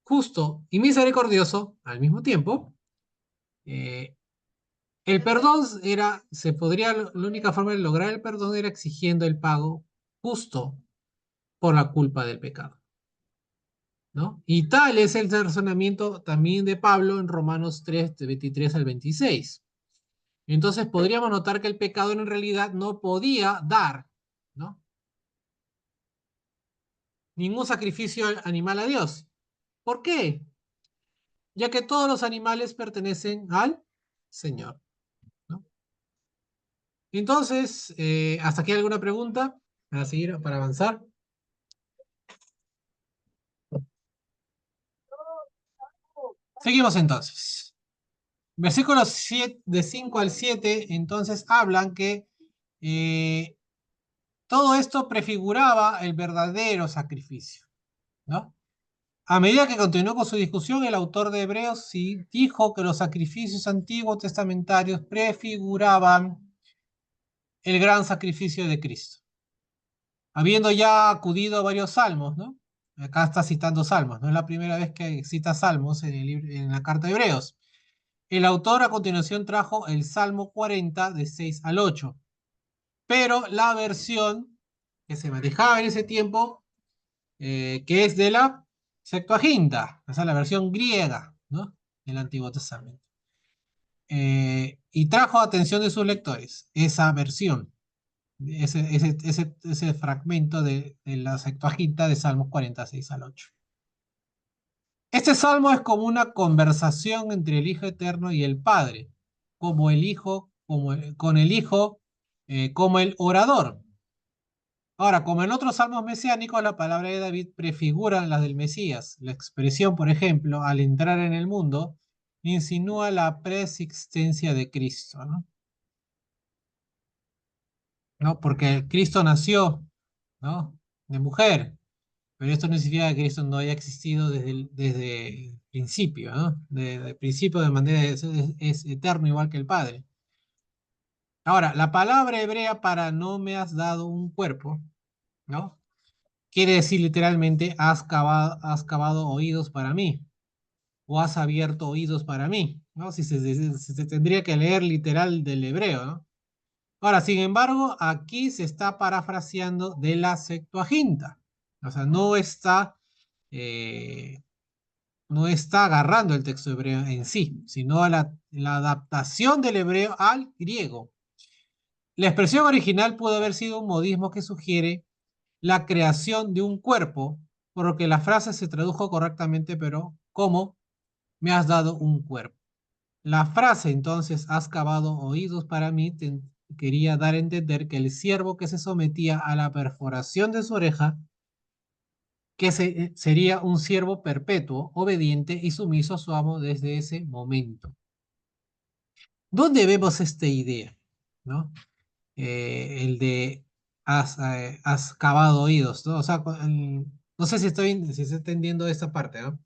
justo y misericordioso al mismo tiempo, eh, el perdón la única forma de lograr el perdón era exigiendo el pago justo por la culpa del pecado, ¿no? Y tal es el razonamiento también de Pablo en Romanos 3, de 23 al 26. Entonces podríamos notar que el pecado en realidad no podía dar, ¿no? Ningún sacrificio animal a Dios. ¿Por qué? Ya que todos los animales pertenecen al Señor, ¿no? Entonces, ¿hasta aquí alguna pregunta para seguir, para avanzar? Seguimos entonces. Versículos 7, de 5 al 7, entonces hablan que eh, todo esto prefiguraba el verdadero sacrificio, ¿no? A medida que continuó con su discusión, el autor de Hebreos sí dijo que los sacrificios antiguos testamentarios prefiguraban el gran sacrificio de Cristo. Habiendo ya acudido a varios salmos, ¿no? Acá está citando salmos, no es la primera vez que cita salmos en en la carta de Hebreos. El autor a continuación trajo el Salmo 40 de 6 al 8, pero la versión que se manejaba en ese tiempo, que es de la Septuaginta, o sea, la versión griega, ¿no? Del Antiguo Testamento. Y trajo a atención de sus lectores esa versión, ese fragmento de la Septuaginta de Salmos 46 al 8. Este salmo es como una conversación entre el Hijo Eterno y el Padre, como el Hijo, con el Hijo como el orador. Ahora, como en otros salmos mesiánicos, la palabra de David prefigura las del Mesías. La expresión, por ejemplo, al entrar en el mundo, insinúa la preexistencia de Cristo, ¿no? ¿no? Porque Cristo nació, ¿no? De mujer, pero esto no significa que Cristo no haya existido desde el principio, ¿no? Desde el principio de manera es eterno igual que el Padre. Ahora, la palabra hebrea para no me has dado un cuerpo, ¿no? Quiere decir literalmente has cavado oídos para mí o has abierto oídos para mí, ¿no? Si se tendría que leer literal del hebreo, ¿no? Ahora, sin embargo, aquí se está parafraseando de la Septuaginta. O sea, eh, no está agarrando el texto hebreo en sí, sino a la adaptación del hebreo al griego. La expresión original pudo haber sido un modismo que sugiere la creación de un cuerpo, por lo que la frase se tradujo correctamente, pero como me has dado un cuerpo. La frase entonces, has cavado oídos para mí, quería dar a entender que el siervo que se sometía a la perforación de su oreja, sería un siervo perpetuo, obediente y sumiso a su amo desde ese momento. ¿Dónde vemos esta idea? ¿No? El de has cavado oídos, ¿no? O sea, no sé si estoy entendiendo esta parte, ¿no?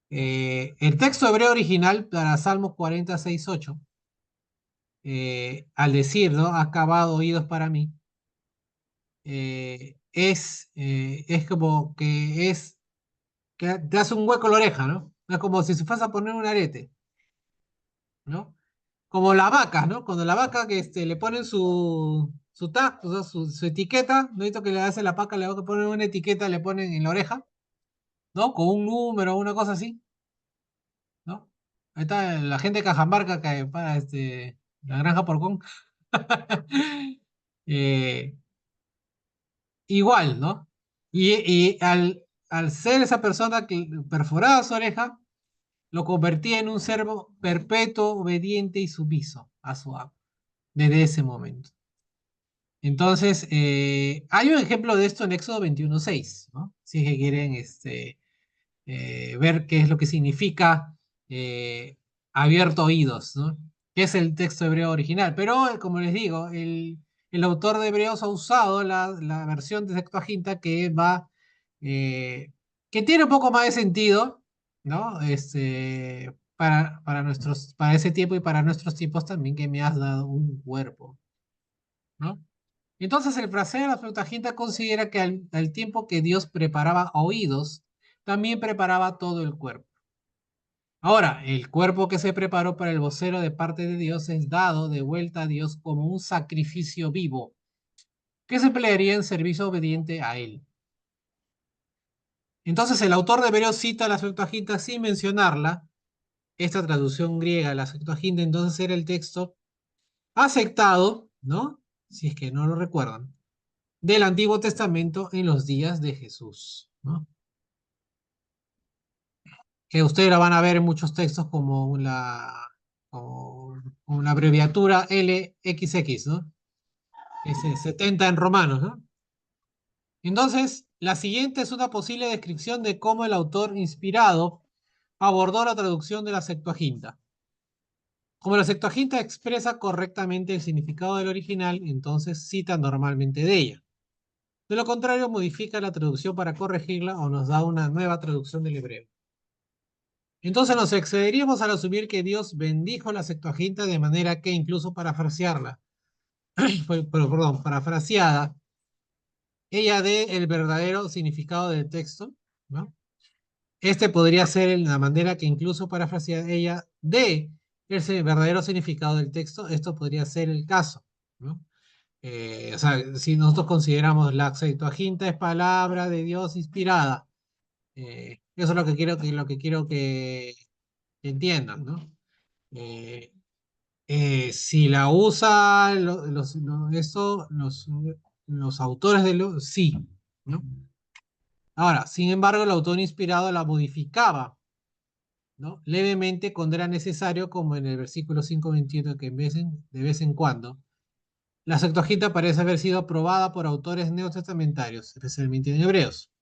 El texto hebreo original para Salmos 46:8, al decir, ¿no? Ha cavado oídos para mí, es como que te hace un hueco en la oreja, ¿no? Es como si se fuese a poner un arete, ¿no? Como las vacas, ¿no? Cuando la vaca que le ponen su tag, o sea, su etiqueta, ¿no? Esto que le hace la vaca, le va a poner una etiqueta, le ponen en la oreja, ¿no? Con un número o una cosa así, ¿no? Ahí está la gente de Cajamarca que para la granja Porcón. Eh, igual, ¿no? Y al ser esa persona que perforaba su oreja, lo convertía en un servo perpetuo, obediente y sumiso a su amo, desde ese momento. Entonces, hay un ejemplo de esto en Éxodo 21:6, ¿no? Si es que quieren ver qué es lo que significa abierto oídos, ¿no? Que es el texto hebreo original. Pero, como les digo, el autor de Hebreos ha usado la versión de Septuaginta eh, que tiene un poco más de sentido, ¿no? Para ese tiempo y para nuestros tiempos también, que me has dado un cuerpo, ¿no? Entonces el fraseo de la Septuaginta considera que al tiempo que Dios preparaba oídos, también preparaba todo el cuerpo. Ahora, el cuerpo que se preparó para el vocero de parte de Dios es dado de vuelta a Dios como un sacrificio vivo, que se emplearía en servicio obediente a Él. Entonces el autor de Hebreos cita la Septuaginta sin mencionarla. Esta traducción griega de la Septuaginta entonces era el texto aceptado, ¿no? Si es que no lo recuerdan, del Antiguo Testamento en los días de Jesús, ¿no? Que ustedes la van a ver en muchos textos como una abreviatura LXX, ¿no? Ese 70 en romanos, ¿no? Entonces, la siguiente es una posible descripción de cómo el autor inspirado abordó la traducción de la Septuaginta. Como la Septuaginta expresa correctamente el significado del original, entonces cita normalmente de ella. De lo contrario, modifica la traducción para corregirla o nos da una nueva traducción del hebreo. Entonces nos excederíamos al asumir que Dios bendijo la Septuaginta de manera que incluso parafrasearla, perdón, parafraseada, ella dé el verdadero significado del texto, ¿no? Este podría ser la manera que incluso parafraseada ella dé el verdadero significado del texto. Esto podría ser el caso, ¿no? O sea, si nosotros consideramos la Septuaginta es palabra de Dios inspirada, eso es lo que quiero que entiendan, ¿no? Eh, si la usa los autores sí, ¿no? Ahora, sin embargo, el autor inspirado la modificaba, ¿no? Levemente cuando era necesario, como en el versículo 5:21, que de vez en cuando, la Septuaginta parece haber sido aprobada por autores neotestamentarios, especialmente en hebreos.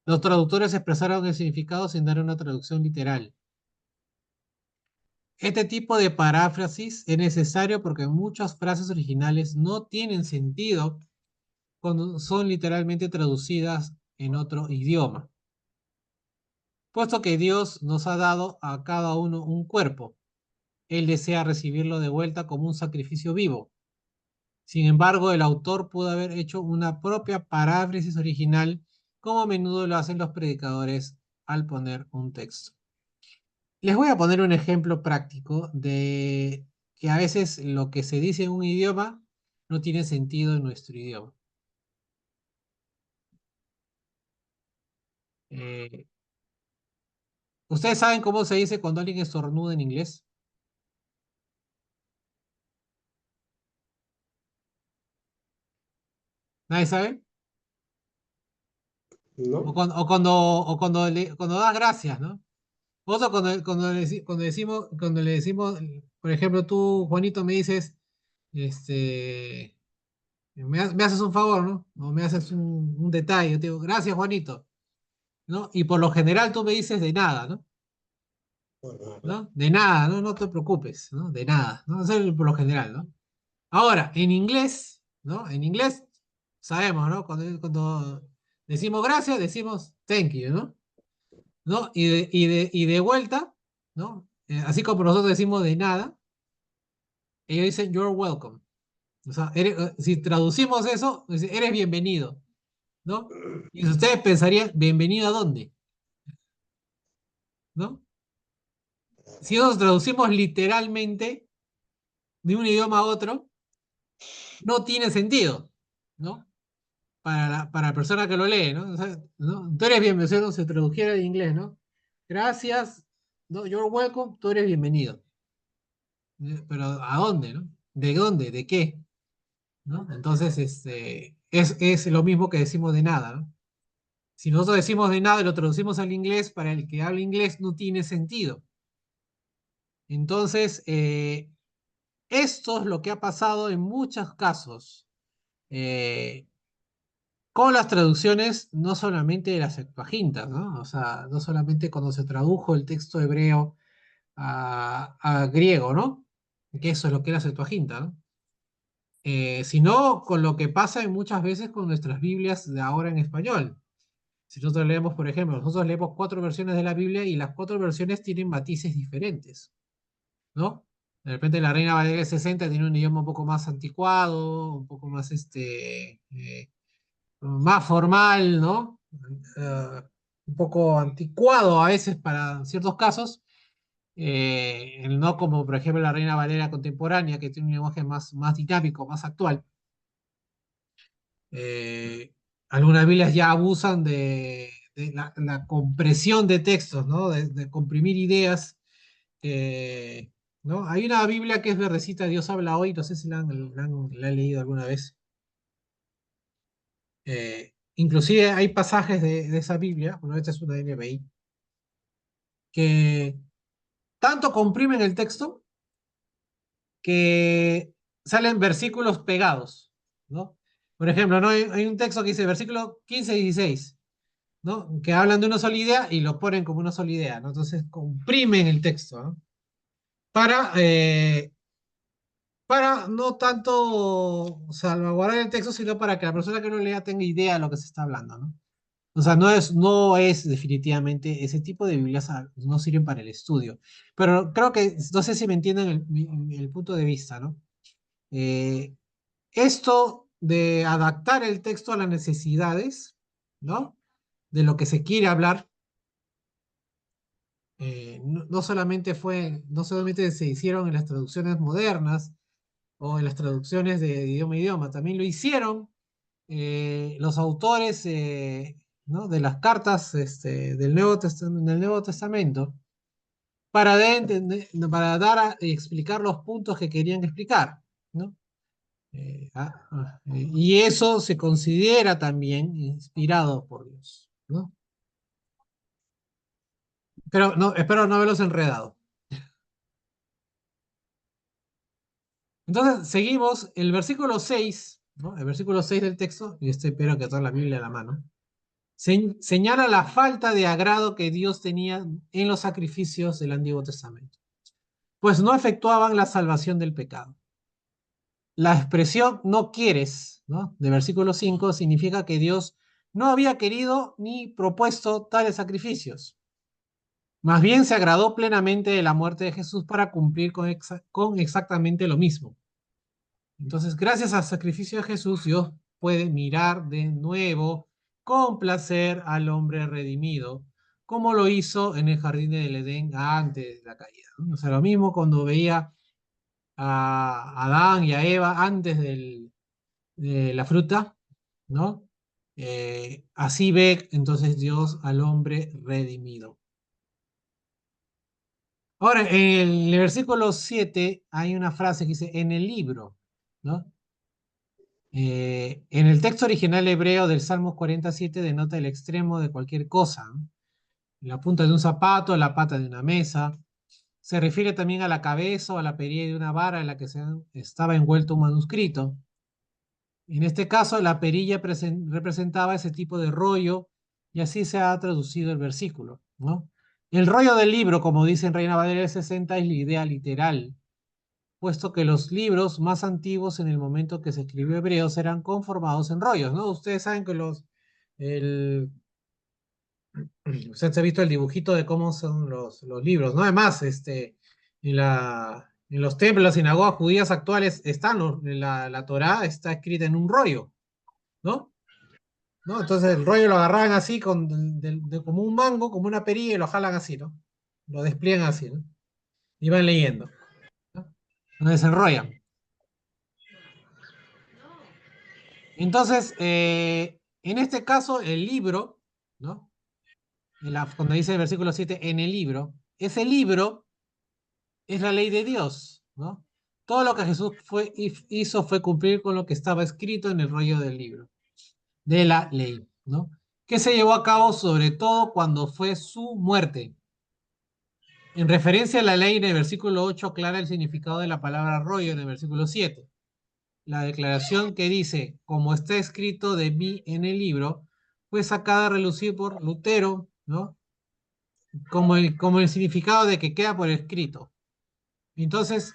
Los traductores expresaron el significado sin dar una traducción literal. Este tipo de paráfrasis es necesario porque muchas frases originales no tienen sentido cuando son literalmente traducidas en otro idioma, puesto que Dios nos ha dado a cada uno un cuerpo. Él desea recibirlo de vuelta como un sacrificio vivo. Sin embargo, el autor pudo haber hecho una propia paráfrasis original, como a menudo lo hacen los predicadores al poner un texto. Les voy a poner un ejemplo práctico de que a veces lo que se dice en un idioma no tiene sentido en nuestro idioma. Eh, ¿Ustedes saben cómo se dice cuando alguien estornuda en inglés? ¿Nadie sabe? ¿no? Cuando das gracias, ¿no? Vos cuando le decimos, por ejemplo, tú, Juanito, me dices, este, me haces un favor, ¿no? O me haces un detalle. Yo te digo, gracias, Juanito, ¿no? Y por lo general tú me dices de nada, ¿no? Bueno, ¿No? De nada, ¿no? No te preocupes, ¿no? De nada, ¿no? Eso es por lo general, ¿no? Ahora, en inglés, ¿no? En inglés sabemos, ¿no? Cuando decimos gracias, decimos thank you, ¿no? ¿No? Y de vuelta, ¿no? Así como nosotros decimos de nada, ellos dicen you're welcome. O sea, si traducimos eso, dice, eres bienvenido, ¿no? Y ustedes pensarían, ¿bienvenido a dónde? ¿No? Si nosotros traducimos literalmente de un idioma a otro, no tiene sentido, ¿no? Para la persona que lo lee, ¿no? O sea, ¿no? Tú eres bienvenido, se tradujera de inglés, ¿no? Gracias, ¿no? You're welcome, tú eres bienvenido. Pero ¿a dónde, no? ¿De dónde? ¿De qué? ¿No? Entonces, es lo mismo que decimos de nada, ¿no? Si nosotros decimos de nada y lo traducimos al inglés, para el que habla inglés no tiene sentido. Entonces, esto es lo que ha pasado en muchos casos con las traducciones, no solamente de las Septuagintas, ¿no? O sea, no solamente cuando se tradujo el texto hebreo a griego, ¿no? Que eso es lo que era Septuaginta, ¿no? Sino con lo que pasa en muchas veces con nuestras Biblias de ahora en español. Si nosotros leemos, por ejemplo, nosotros leemos 4 versiones de la Biblia y las 4 versiones tienen matices diferentes, ¿no? De repente la Reina Valera 60 tiene un idioma un poco más anticuado, un poco más, más formal, ¿no? Un poco anticuado a veces para ciertos casos, no como por ejemplo la Reina Valera contemporánea, que tiene un lenguaje más dinámico, más actual. Algunas Biblias ya abusan de la compresión de textos, ¿no? De comprimir ideas. ¿No? Hay una Biblia que es verdecita, Dios habla hoy, no sé si la han leído alguna vez. Inclusive hay pasajes de esa Biblia, bueno, esta es una NBI, que tanto comprimen el texto que salen versículos pegados, ¿no? Por ejemplo, ¿no? Hay un texto que dice versículo 15 y 16, ¿no? Que hablan de una sola idea y lo ponen como una sola idea, ¿no? Entonces comprimen el texto, ¿no? Para no tanto salvaguardar el texto, sino para que la persona que lo lea tenga idea de lo que se está hablando, ¿no? O sea, no es definitivamente ese tipo de Biblias no sirven para el estudio. Pero creo que, no sé si me entienden el punto de vista, ¿no? Eh, Esto de adaptar el texto a las necesidades, ¿no? De lo que se quiere hablar, no solamente se hicieron en las traducciones modernas o en las traducciones de idioma a idioma, también lo hicieron los autores, ¿no? De las cartas del Nuevo Testamento para dar y explicar los puntos que querían explicar, ¿no? Y eso se considera también inspirado por Dios, ¿no? Pero no, espero no haberlos enredado. Entonces, seguimos el versículo 6, ¿no? El versículo 6 del texto, y espero que toda la Biblia a la mano, señala la falta de agrado que Dios tenía en los sacrificios del Antiguo Testamento. pues no efectuaban la salvación del pecado. La expresión no quieres, ¿no?, de versículo 5 significa que Dios no había querido ni propuesto tales sacrificios. Más bien se agradó plenamente de la muerte de Jesús para cumplir con exactamente lo mismo. Entonces, gracias al sacrificio de Jesús, Dios puede mirar de nuevo con placer al hombre redimido, como lo hizo en el jardín del Edén antes de la caída, ¿no? O sea, lo mismo cuando veía a Adán y a Eva antes de la fruta, ¿no? Así ve entonces Dios al hombre redimido. Ahora, en el versículo 7 hay una frase que dice, en el libro, ¿no? En el texto original hebreo del Salmo 47 denota el extremo de cualquier cosa, ¿no? La punta de un zapato, la pata de una mesa. Se refiere también a la cabeza o a la perilla de una vara en la que estaba envuelto un manuscrito. En este caso, la perilla representaba ese tipo de rollo y así se ha traducido el versículo, ¿no? El rollo del libro, como dice en Reina Valera del 60, es la idea literal, puesto que los libros más antiguos en el momento que se escribió Hebreos eran conformados en rollos, ¿no? Ustedes saben que ustedes han visto el dibujito de cómo son los libros, ¿no? Además, en los templos, las sinagogas judías actuales están, la Torá está escrita en un rollo, ¿no? ¿No? Entonces el rollo lo agarraban así, como un mango, como una perilla, y lo jalan así, ¿no? Lo despliegan así, ¿no? Y van leyendo, ¿no? Lo desenrollan. Entonces, en este caso, el libro, ¿no? Cuando dice el versículo 7, en el libro, ese libro es la ley de Dios, ¿no? Todo lo que Jesús hizo fue cumplir con lo que estaba escrito en el rollo del libro, de la ley, ¿no? Que se llevó a cabo sobre todo cuando fue su muerte. En referencia a la ley, en el versículo 8 aclara el significado de la palabra rollo en el versículo 7. La declaración que dice, como está escrito de mí en el libro, fue sacada a relucir por Lutero, ¿no? Como el significado de que queda por escrito. Entonces,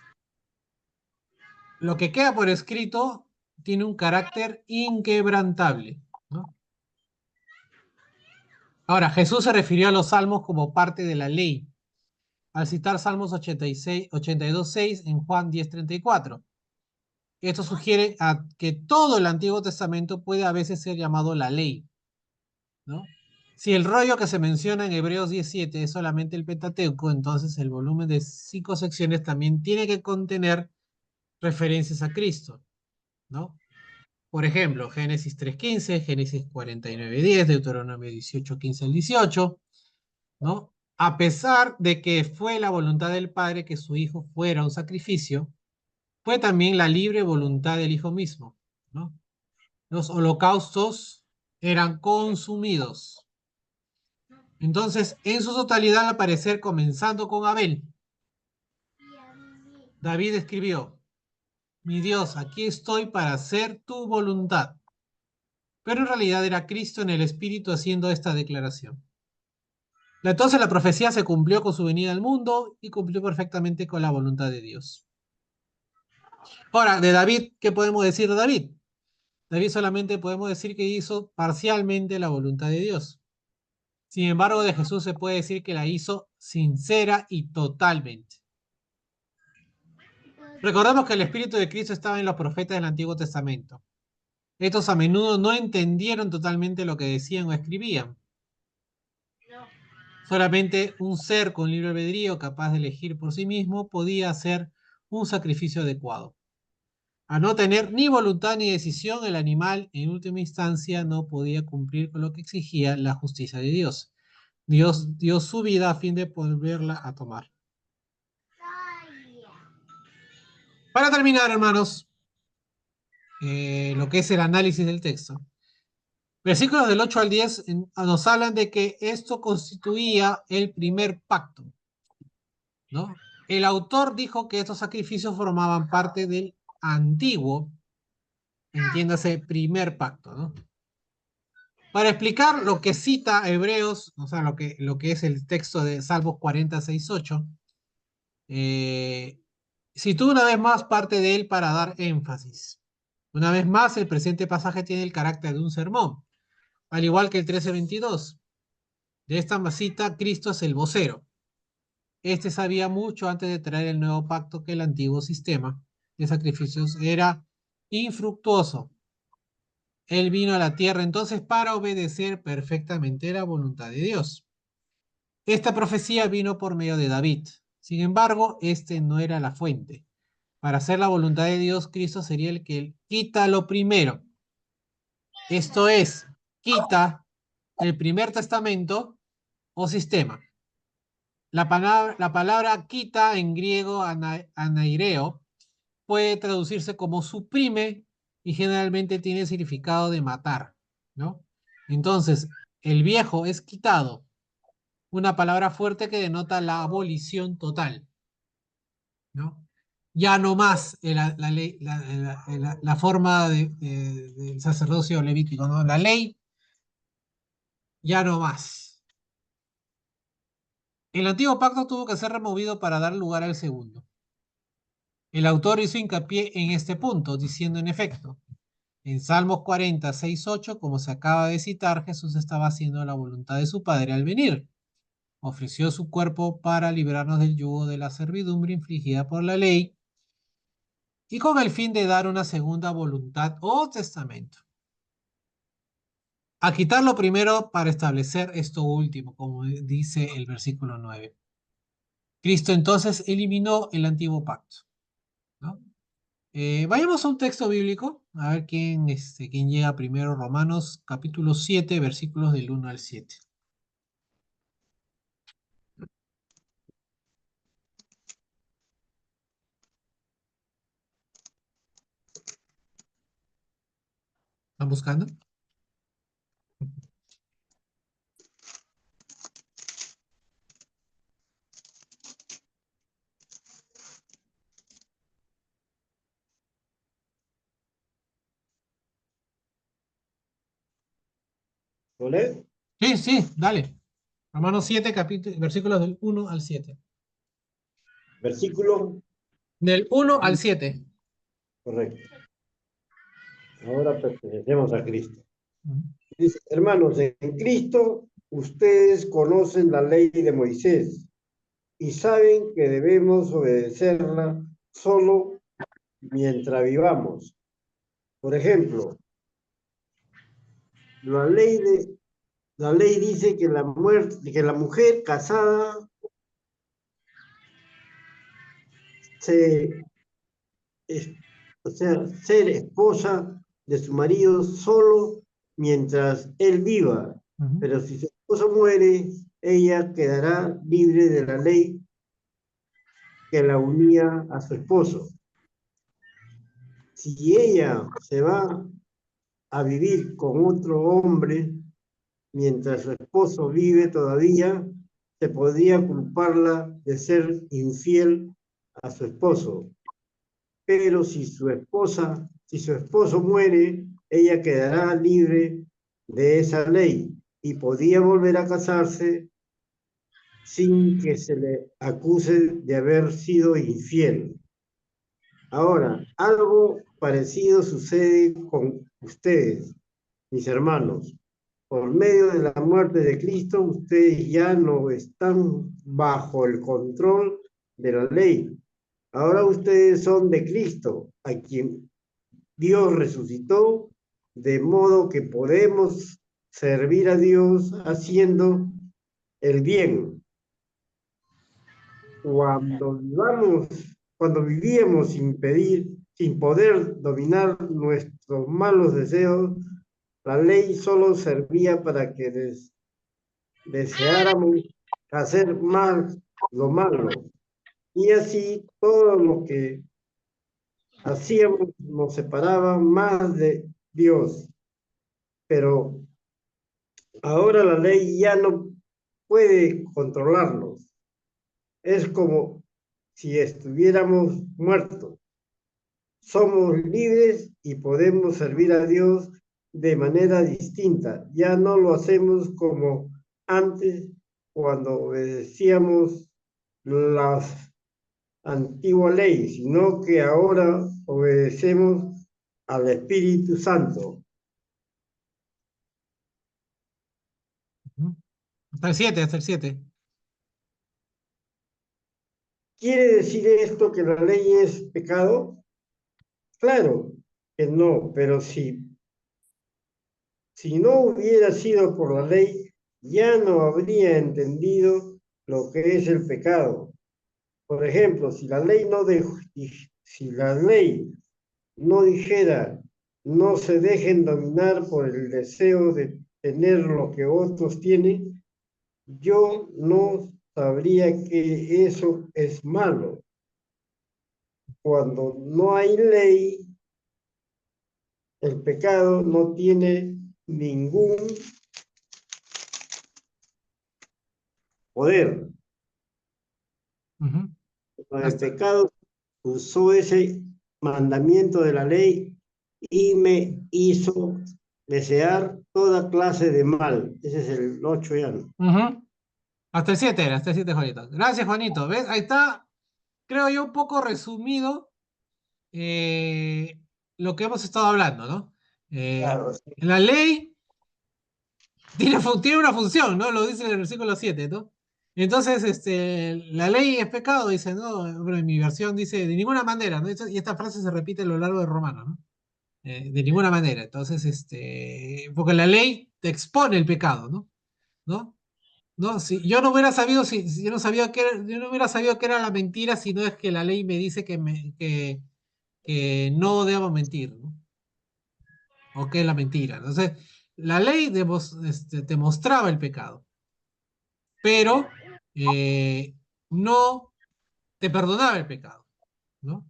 lo que queda por escrito tiene un carácter inquebrantable, ¿no? Ahora, Jesús se refirió a los salmos como parte de la ley, al citar Salmos 82:6 en Juan 10:34. Esto sugiere que todo el Antiguo Testamento puede a veces ser llamado la ley, ¿no? Si el rollo que se menciona en Hebreos 17 es solamente el Pentateuco, entonces el volumen de 5 secciones también tiene que contener referencias a Cristo, ¿no? Por ejemplo, Génesis 3:15, Génesis 49:10, Deuteronomio 18:15 al 18, ¿no? A pesar de que fue la voluntad del Padre que su Hijo fuera un sacrificio, fue también la libre voluntad del Hijo mismo, ¿no? Los holocaustos eran consumidos. Entonces, en su totalidad, al parecer, comenzando con Abel, David escribió, mi Dios, aquí estoy para hacer tu voluntad. Pero en realidad era Cristo en el Espíritu haciendo esta declaración. Entonces la profecía se cumplió con su venida al mundo y cumplió perfectamente con la voluntad de Dios. Ahora, de David, ¿qué podemos decir de David? David solamente podemos decir que hizo parcialmente la voluntad de Dios. Sin embargo, de Jesús se puede decir que la hizo sincera y totalmente. Recordemos que el Espíritu de Cristo estaba en los profetas del Antiguo Testamento. Estos a menudo no entendieron totalmente lo que decían o escribían. Solamente un ser con libre albedrío capaz de elegir por sí mismo podía hacer un sacrificio adecuado. Al no tener ni voluntad ni decisión, el animal en última instancia no podía cumplir con lo que exigía la justicia de Dios. Dios dio su vida a fin de volverla a tomar. Para terminar, hermanos, lo que es el análisis del texto. Versículos del 8 al 10 nos hablan de que esto constituía el primer pacto, ¿no? El autor dijo que estos sacrificios formaban parte del antiguo, entiéndase, primer pacto, ¿no? Para explicar lo que cita Hebreos, o sea, lo que es el texto de Salmos 46:8, Citó una vez más parte de él para dar énfasis. Una vez más, el presente pasaje tiene el carácter de un sermón, al igual que el 13:22. De esta cita, Cristo es el vocero. Este sabía mucho antes de traer el nuevo pacto que el antiguo sistema de sacrificios era infructuoso. Él vino a la tierra entonces para obedecer perfectamente la voluntad de Dios. Esta profecía vino por medio de David. Sin embargo, este no era la fuente. Para hacer la voluntad de Dios, Cristo sería el que quita lo primero. Esto es, quita el primer testamento o sistema. La palabra quita en griego anaireo puede traducirse como suprime y generalmente tiene el significado de matar, ¿no? Entonces, el viejo es quitado, una palabra fuerte que denota la abolición total, ¿no? Ya no más la ley, la forma del sacerdocio levítico, ¿no? La ley, ya no más. El antiguo pacto tuvo que ser removido para dar lugar al segundo. El autor hizo hincapié en este punto, diciendo en efecto, en Salmos 40, 6, 8, como se acaba de citar, Jesús estaba haciendo la voluntad de su Padre al venir. Ofreció su cuerpo para librarnos del yugo de la servidumbre infligida por la ley y con el fin de dar una segunda voluntad o testamento. A quitarlo primero para establecer esto último, como dice el versículo 9. Cristo entonces eliminó el antiguo pacto, ¿no? Vayamos a un texto bíblico, a ver quién llega primero. Romanos capítulo 7, versículos del 1 al 7. ¿Están buscando? ¿Vale? Sí, sí, dale. Romanos 7, versículos del 1 al 7. Versículo, Del 1 al 7. correcto. Ahora pertenecemos a Cristo. Ujú. Dice, hermanos, en Cristo ustedes conocen la ley de Moisés y saben que debemos obedecerla solo mientras vivamos. Por ejemplo, la ley dice que que la mujer casada es- o sea, ser esposa de su marido solo mientras él viva. Ujú. Pero si su esposo muere, ella quedará libre de la ley que la unía a su esposo. Si ella se va a vivir con otro hombre mientras su esposo vive todavía, se podría culparla de ser infiel a su esposo. Pero si su esposo muere, ella quedará libre de esa ley y podía volver a casarse sin que se le acuse de haber sido infiel. Ahora, algo parecido sucede con ustedes, mis hermanos. Por medio de la muerte de Cristo, ustedes ya no están bajo el control de la ley. Ahora ustedes son de Cristo, a quien Dios resucitó, de modo que podemos servir a Dios haciendo el bien. Cuando vivíamos sin poder dominar nuestros malos deseos, la ley solo servía para que deseáramos hacer más lo malo. Y así todo lo que hacíamos nos separaba más de Dios. Pero ahora la ley ya no puede controlarnos. Es como si estuviéramos muertos. Somos libres y podemos servir a Dios de manera distinta. Ya no lo hacemos como antes, cuando obedecíamos las antigua ley, sino que ahora obedecemos al Espíritu Santo. Ujú. Hasta el 7, hasta el 7. ¿Quiere decir esto que la ley es pecado? Claro que no, pero si no hubiera sido por la ley, ya no habría entendido lo que es el pecado. Por ejemplo, si la ley no dijera, no se dejen dominar por el deseo de tener lo que otros tienen, yo no sabría que eso es malo. Cuando no hay ley, el pecado no tiene ningún poder. Ujú. Con el Hasta- pecado usó ese mandamiento de la ley y me hizo desear toda clase de mal. Ese es el 8 ya, ¿no? Ujú. Hasta el 7 era, hasta el 7, Juanito. Gracias, Juanito. ¿Ves? Ahí está, creo yo, un poco resumido eh, lo que hemos estado hablando, ¿no? Claro, sí. La ley tiene una función, ¿no? Lo dice en el versículo 7, ¿no? Entonces, la ley es pecado, dice, ¿no? Bueno, en mi versión dice, de ninguna manera, ¿no? Y esta frase se repite a lo largo de Romanos, ¿no? De ninguna manera. Entonces, porque la ley te expone el pecado, ¿no? ¿No? ¿No? Si yo no hubiera sabido, si yo no sabía yo no hubiera sabido que era la mentira, si no es que la ley me dice que no debo mentir, ¿no? O que es la mentira. Entonces, la ley te mostraba el pecado, pero no te perdonaba el pecado, ¿no?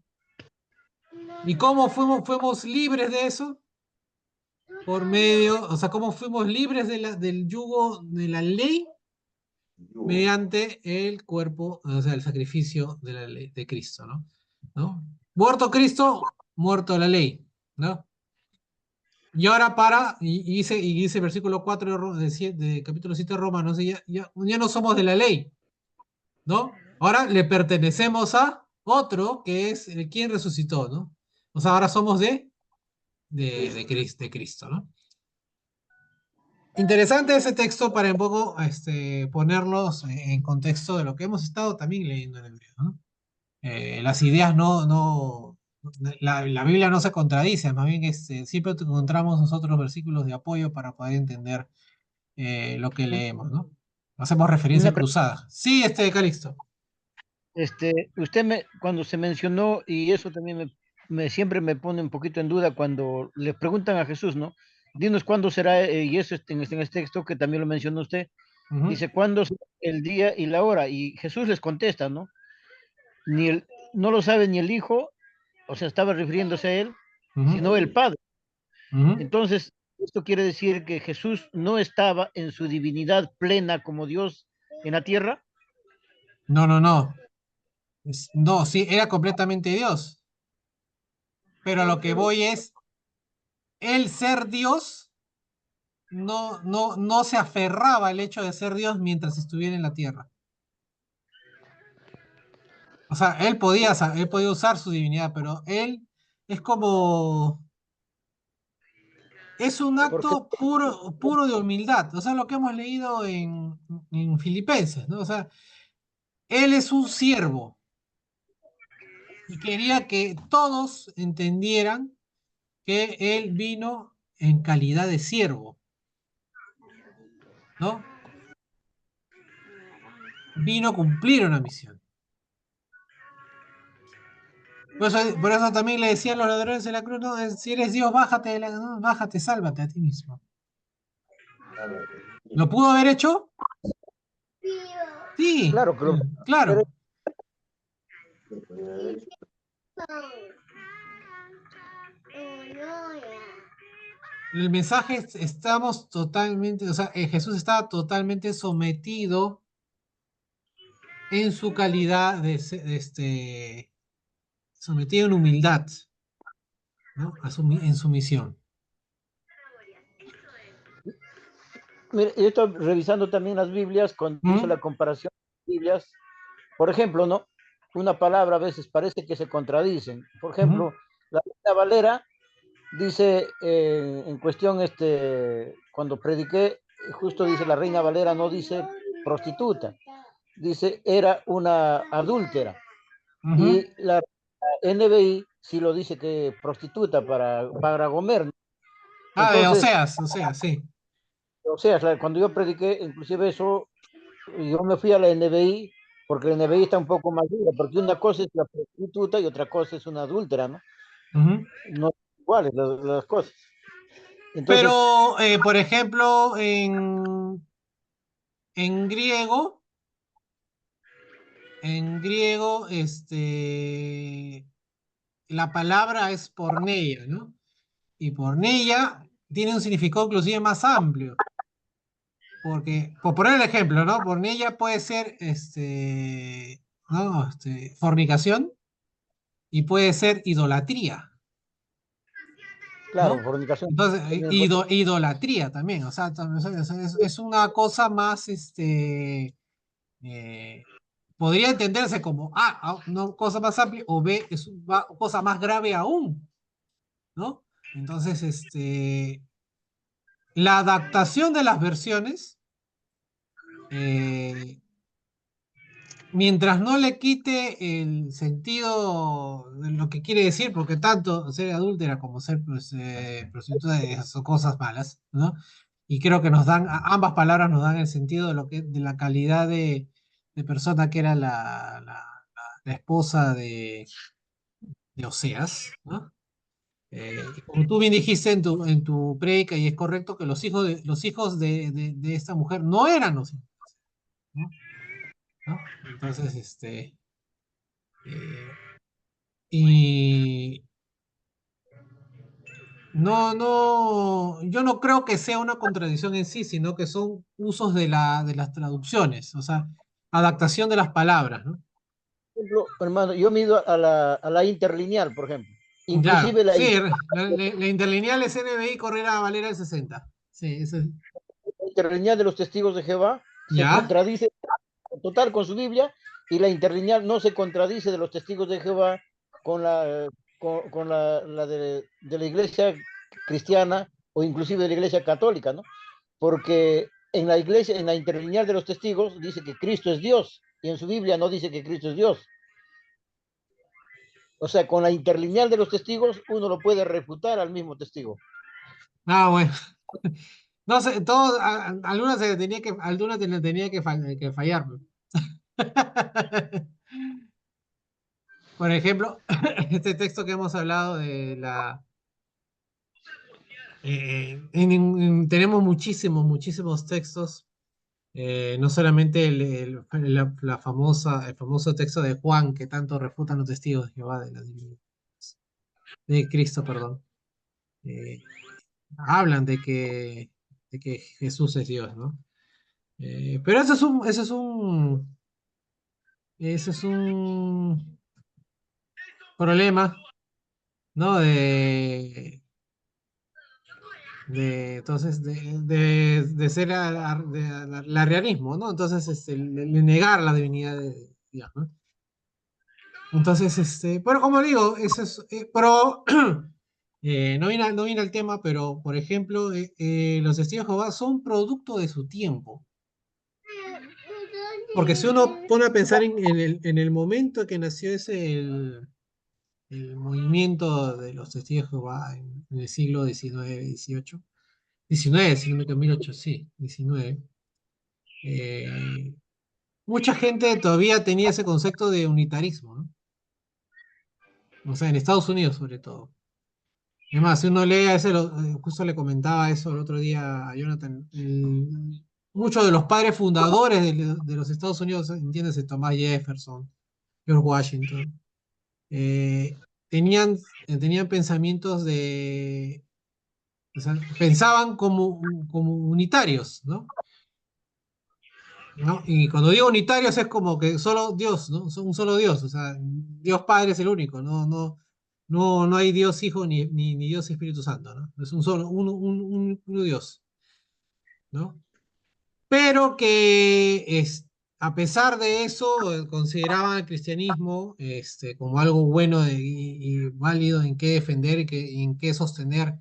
¿Y cómo fuimos libres de eso? Por medio, o sea, ¿cómo fuimos libres del yugo de la ley? Mediante el cuerpo, o sea, el sacrificio de la ley, de Cristo, ¿no? ¿No? Muerto Cristo, muerto la ley, ¿no? Y ahora y dice el versículo 4 de capítulo 7 de Romanos, ya no somos de la ley, ¿no? Ahora le pertenecemos a otro que es el quien resucitó, ¿no? O sea, ahora somos de Cristo, ¿no? Interesante ese texto para un poco ponerlos en contexto de lo que hemos estado también leyendo en hebreo, ¿no? Las ideas la Biblia no se contradice, más bien siempre encontramos nosotros versículos de apoyo para poder entender lo que leemos, ¿no? Hacemos referencia Una cruzada. Sí, Calixto. Usted cuando se mencionó, y eso también siempre me pone un poquito en duda cuando le preguntan a Jesús, ¿no? Dinos cuándo será, y eso en este texto que también lo mencionó usted, Ujú, dice cuándo será el día y la hora, y Jesús les contesta, ¿no? Ni el, no lo sabe ni el Hijo, o sea, estaba refiriéndose a él, ujú, sino el Padre. ujú. Entonces, esto quiere decir que Jesús no estaba en su divinidad plena como Dios en la tierra. No, no, no. No, sí, era completamente Dios. Pero a lo que voy es, el ser Dios no se aferraba al hecho de ser Dios mientras estuviera en la tierra. O sea, él podía usar su divinidad, pero él es como, es un Porque acto puro de humildad. O sea, lo que hemos leído en Filipenses, ¿no? O sea, él es un siervo y quería que todos entendieran que él vino en calidad de siervo, ¿no? Vino a cumplir una misión. Por eso también le decían los ladrones de la cruz, no, si eres Dios, bájate, no, bájate, sálvate a ti mismo. ¿Lo pudo haber hecho? Sí, claro que lo claro. El mensaje estamos totalmente, o sea, Jesús estaba totalmente sometido en su calidad sometido en humildad, ¿no? En su misión. Mire, yo estoy revisando también las Biblias cuando hizo ¿Mm? la comparación de Biblias. Por ejemplo, ¿no? una palabra a veces parece que se contradicen. Por ejemplo, la Reina Valera dice en cuestión, cuando prediqué, justo dice la Reina Valera, no dice prostituta, dice era una adúltera. Ujú. Y la NBI sí lo dice que prostituta para Gomer, ¿no? Ah, de Entonces, Oseas, sí. o sea, cuando yo prediqué, inclusive eso, yo me fui a la NBI, porque la NBI está un poco más dura, porque una cosa es la prostituta y otra cosa es una adúltera, ¿no? Ujú. No son iguales las cosas. Entonces, Pero, por ejemplo, en griego, la palabra es porneia, ¿no? Y porneia tiene un significado inclusive más amplio, porque, por poner el ejemplo, ¿no? Porneia puede ser, ¿no? Fornicación y puede ser idolatría, claro, ¿no? fornicación. Entonces, idolatría también, o sea, es una cosa más, eh, podría entenderse como A, una cosa más amplia, o B, es una cosa más grave aún, ¿no? Entonces, la adaptación de las versiones, eh, mientras no le quite el sentido de lo que quiere decir, porque tanto ser adúltera como ser pues, prostituta son cosas malas, ¿no? Y creo que ambas palabras nos dan el sentido de lo que, de la calidad de persona que era la esposa de Oseas, ¿no? Y como tú bien dijiste en tu prédica, y es correcto que los hijos de esta mujer no eran los hijos, ¿no? ¿No? Entonces, eh, y no, yo no creo que sea una contradicción en sí, sino que son usos de las traducciones, o sea, adaptación de las palabras, ¿no? Por ejemplo, hermano, yo me he ido a la interlineal, por ejemplo. Claro, Inclusive sí, la interlineal es NBI Correra Valera del 60. Sí, eso es. la interlineal de los testigos de Jehová se ¿Ya? contradice total con su Biblia, y la interlineal no se contradice de los testigos de Jehová con la de la iglesia cristiana o inclusive de la iglesia católica, ¿no? Porque en la iglesia, en la interlineal de los testigos, dice que Cristo es Dios, y en su Biblia no dice que Cristo es Dios. O sea, con la interlineal de los testigos uno lo puede refutar al mismo testigo. Ah, bueno. No sé, algunas se le tenía que fallar, pues. Por ejemplo, este texto que hemos hablado de tenemos muchísimos textos, no solamente el famoso texto de Juan que tanto refutan los testigos de Jehová de Cristo, perdón. eh, Hablan de que Jesús es Dios, ¿no? Pero ese es un problema, ¿no? Entonces, de ser el arrianismo, ¿no? Entonces, el negar la divinidad de Dios, ¿no? Entonces, pero como digo, eso es, pero no viene al tema, pero por ejemplo, los testigos de Jehová son producto de su tiempo. Porque si uno pone a pensar en el momento que nació el movimiento de los testigos de Jehová en el siglo XIX, XVIII, 19, si no me equivoco, 18, sí, 19. eh, Mucha gente todavía tenía ese concepto de unitarismo, ¿no? O sea, en Estados Unidos sobre todo. Es más, si uno lee justo le comentaba eso el otro día a Jonathan, muchos de los padres fundadores de los Estados Unidos, entiéndase, Thomas Jefferson, George Washington, eh, tenían pensamientos o sea, pensaban como unitarios, ¿no? ¿No? Y cuando digo unitarios es como que solo Dios, ¿no? Un solo Dios, o sea, Dios Padre es el único, no hay Dios Hijo ni Dios Espíritu Santo, ¿no? Es un solo, uno Dios, ¿no? Pero que a pesar de eso, consideraban el cristianismo como algo bueno y válido en qué defender y en qué sostener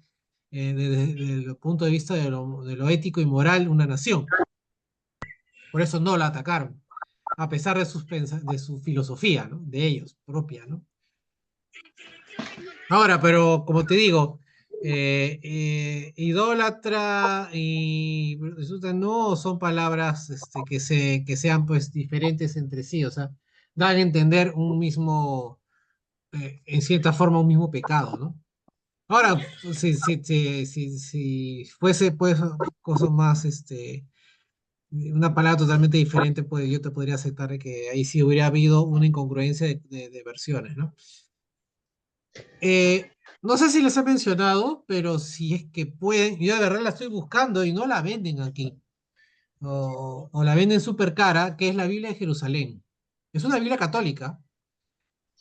desde el punto de vista de lo ético y moral una nación. Por eso no la atacaron, a pesar de su filosofía, ¿no? De ellos, propia, ¿no? Ahora, pero como te digo, idólatra y resulta no son palabras que sean pues diferentes entre sí, o sea, dan a entender un mismo, en cierta forma, un mismo pecado, ¿no? Ahora, si fuese pues cosa más, una palabra totalmente diferente, pues yo te podría aceptar que ahí sí hubiera habido una incongruencia de versiones, ¿no? No sé si les he mencionado, pero si es que pueden, yo de verdad la estoy buscando y no la venden aquí, o la venden súper cara, que es la Biblia de Jerusalén. Es una Biblia católica,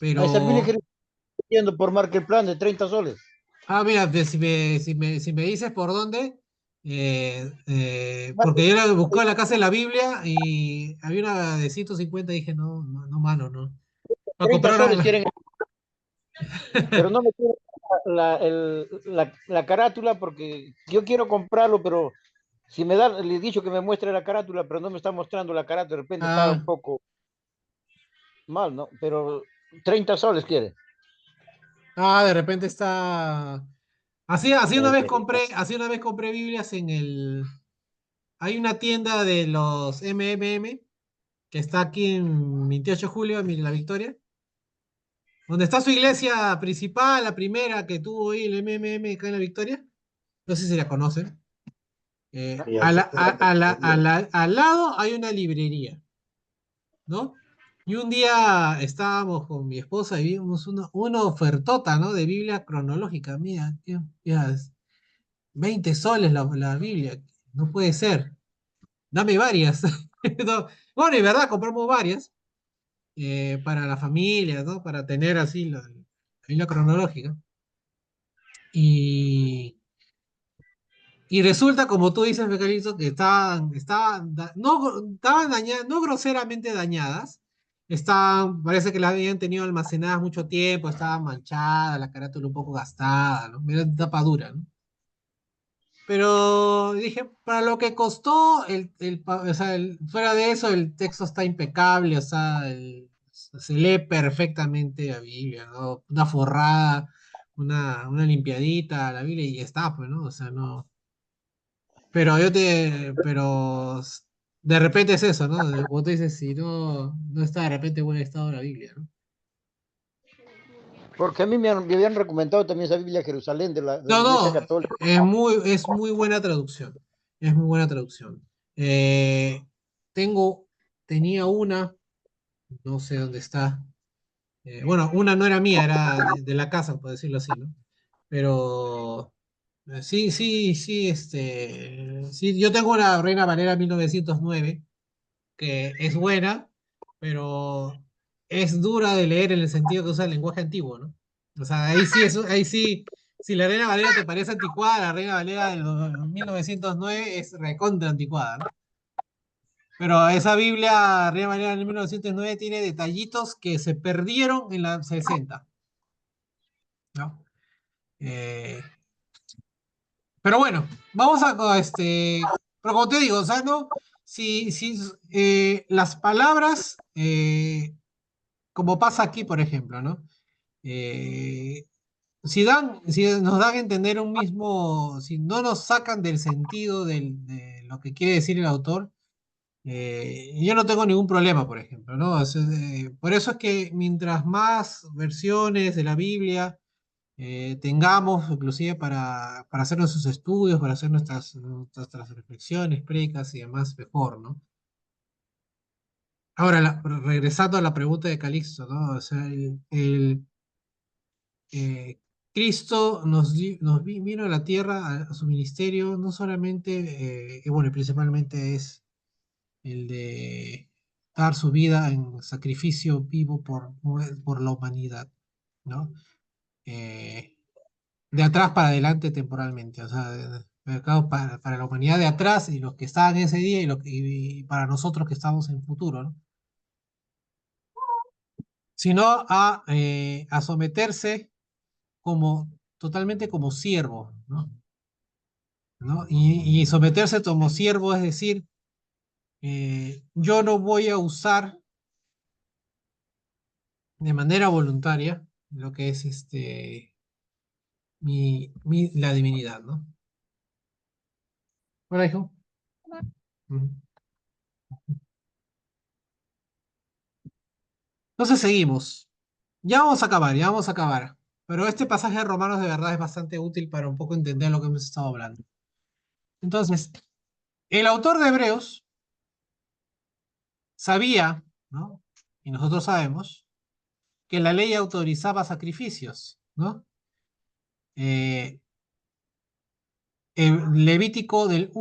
A esa Biblia que pero, estoy viendo por Marketplace de 30 soles. mira, si me dices por dónde, porque yo la busqué en la casa de la Biblia y había una de 150 y dije, no, no, no, mano, no. Para 30 comprar soles una... quieren, pero no me quieren la carátula porque yo quiero comprarlo, pero si me da, le he dicho que me muestre la carátula, pero no me está mostrando la carátula, de repente está un Ah, poco mal, ¿no? Pero 30 soles quiere. de repente está... Así una vez compré Biblias en el... Hay una tienda de los MMM que está aquí en 28 de julio, en La Victoria, donde está su iglesia principal, la primera que tuvo ahí el MMM acá en La Victoria. No sé si la conocen. Y aquí está, Al lado hay una librería, ¿no? Y un día estábamos con mi esposa y vimos una ofertota, ¿no? De Biblia cronológica. Mira, mira, 20 soles la Biblia. No puede ser. Dame varias. No, bueno, y verdad, compramos varias para la familia, ¿no? Para tener así la cronológica. Y, y resulta, como tú dices, Mecalito, que estaban dañadas, no groseramente dañadas. Parece que las habían tenido almacenadas mucho tiempo, estaban manchadas, la carátula un poco gastada, ¿no? Era de tapa dura, ¿no? Pero dije, para lo que costó, o sea, fuera de eso, el texto está impecable, o sea, se lee perfectamente la Biblia, ¿no? Una forrada, una limpiadita a la Biblia y está, pues, ¿no? O sea, no. Pero de repente es eso, ¿no? Vos te dices, si no está de repente en buen estado la Biblia, ¿no? Porque a mí me habían recomendado también esa Biblia de Jerusalén de la No, Iglesia no, Católica. es muy buena traducción. Es muy buena traducción. Tengo, tenía una, no sé dónde está. Bueno, una no era mía, era de la casa, por decirlo así, ¿no? Pero sí, yo tengo una Reina Valera 1909 que es buena, pero es dura de leer en el sentido que usa el lenguaje antiguo, ¿no? O sea, ahí sí, si la Reina Valera te parece anticuada, la Reina Valera del 1909 es recontra anticuada, ¿no? Pero esa Biblia, Reina Valera del 1909, tiene detallitos que se perdieron en la 60, ¿no? Eh, pero bueno, vamos pero como te digo, o sea, ¿no? Si las palabras como pasa aquí, por ejemplo, ¿no? Eh, si nos dan a entender un mismo, si no nos sacan del sentido de lo que quiere decir el autor, yo no tengo ningún problema, por ejemplo, ¿no? O sea, por eso es que mientras más versiones de la Biblia tengamos, inclusive para hacer nuestros estudios, para hacer nuestras reflexiones, precas y demás, mejor, ¿no? Ahora, regresando a la pregunta de Calixto, ¿no? O sea, eh, Cristo vino a la tierra, a su ministerio, no solamente, y bueno, principalmente es el de dar su vida en sacrificio vivo por la humanidad, ¿no? Eh, de atrás para adelante temporalmente, o sea, Claro, para la humanidad de atrás y los que estaban ese día y para nosotros que estamos en futuro, ¿no? Sino a someterse como totalmente como siervo, ¿no? ¿No? Y someterse como siervo es decir, yo no voy a usar de manera voluntaria lo que es la divinidad, ¿no? Hola, hijo. Ujú. Entonces seguimos. Ya vamos a acabar, ya vamos a acabar. Pero este pasaje de Romanos de verdad es bastante útil para un poco entender lo que hemos estado hablando. Entonces, el autor de Hebreos sabía, ¿no? Y nosotros sabemos, que la ley autorizaba sacrificios, ¿no? Eh, el Levítico del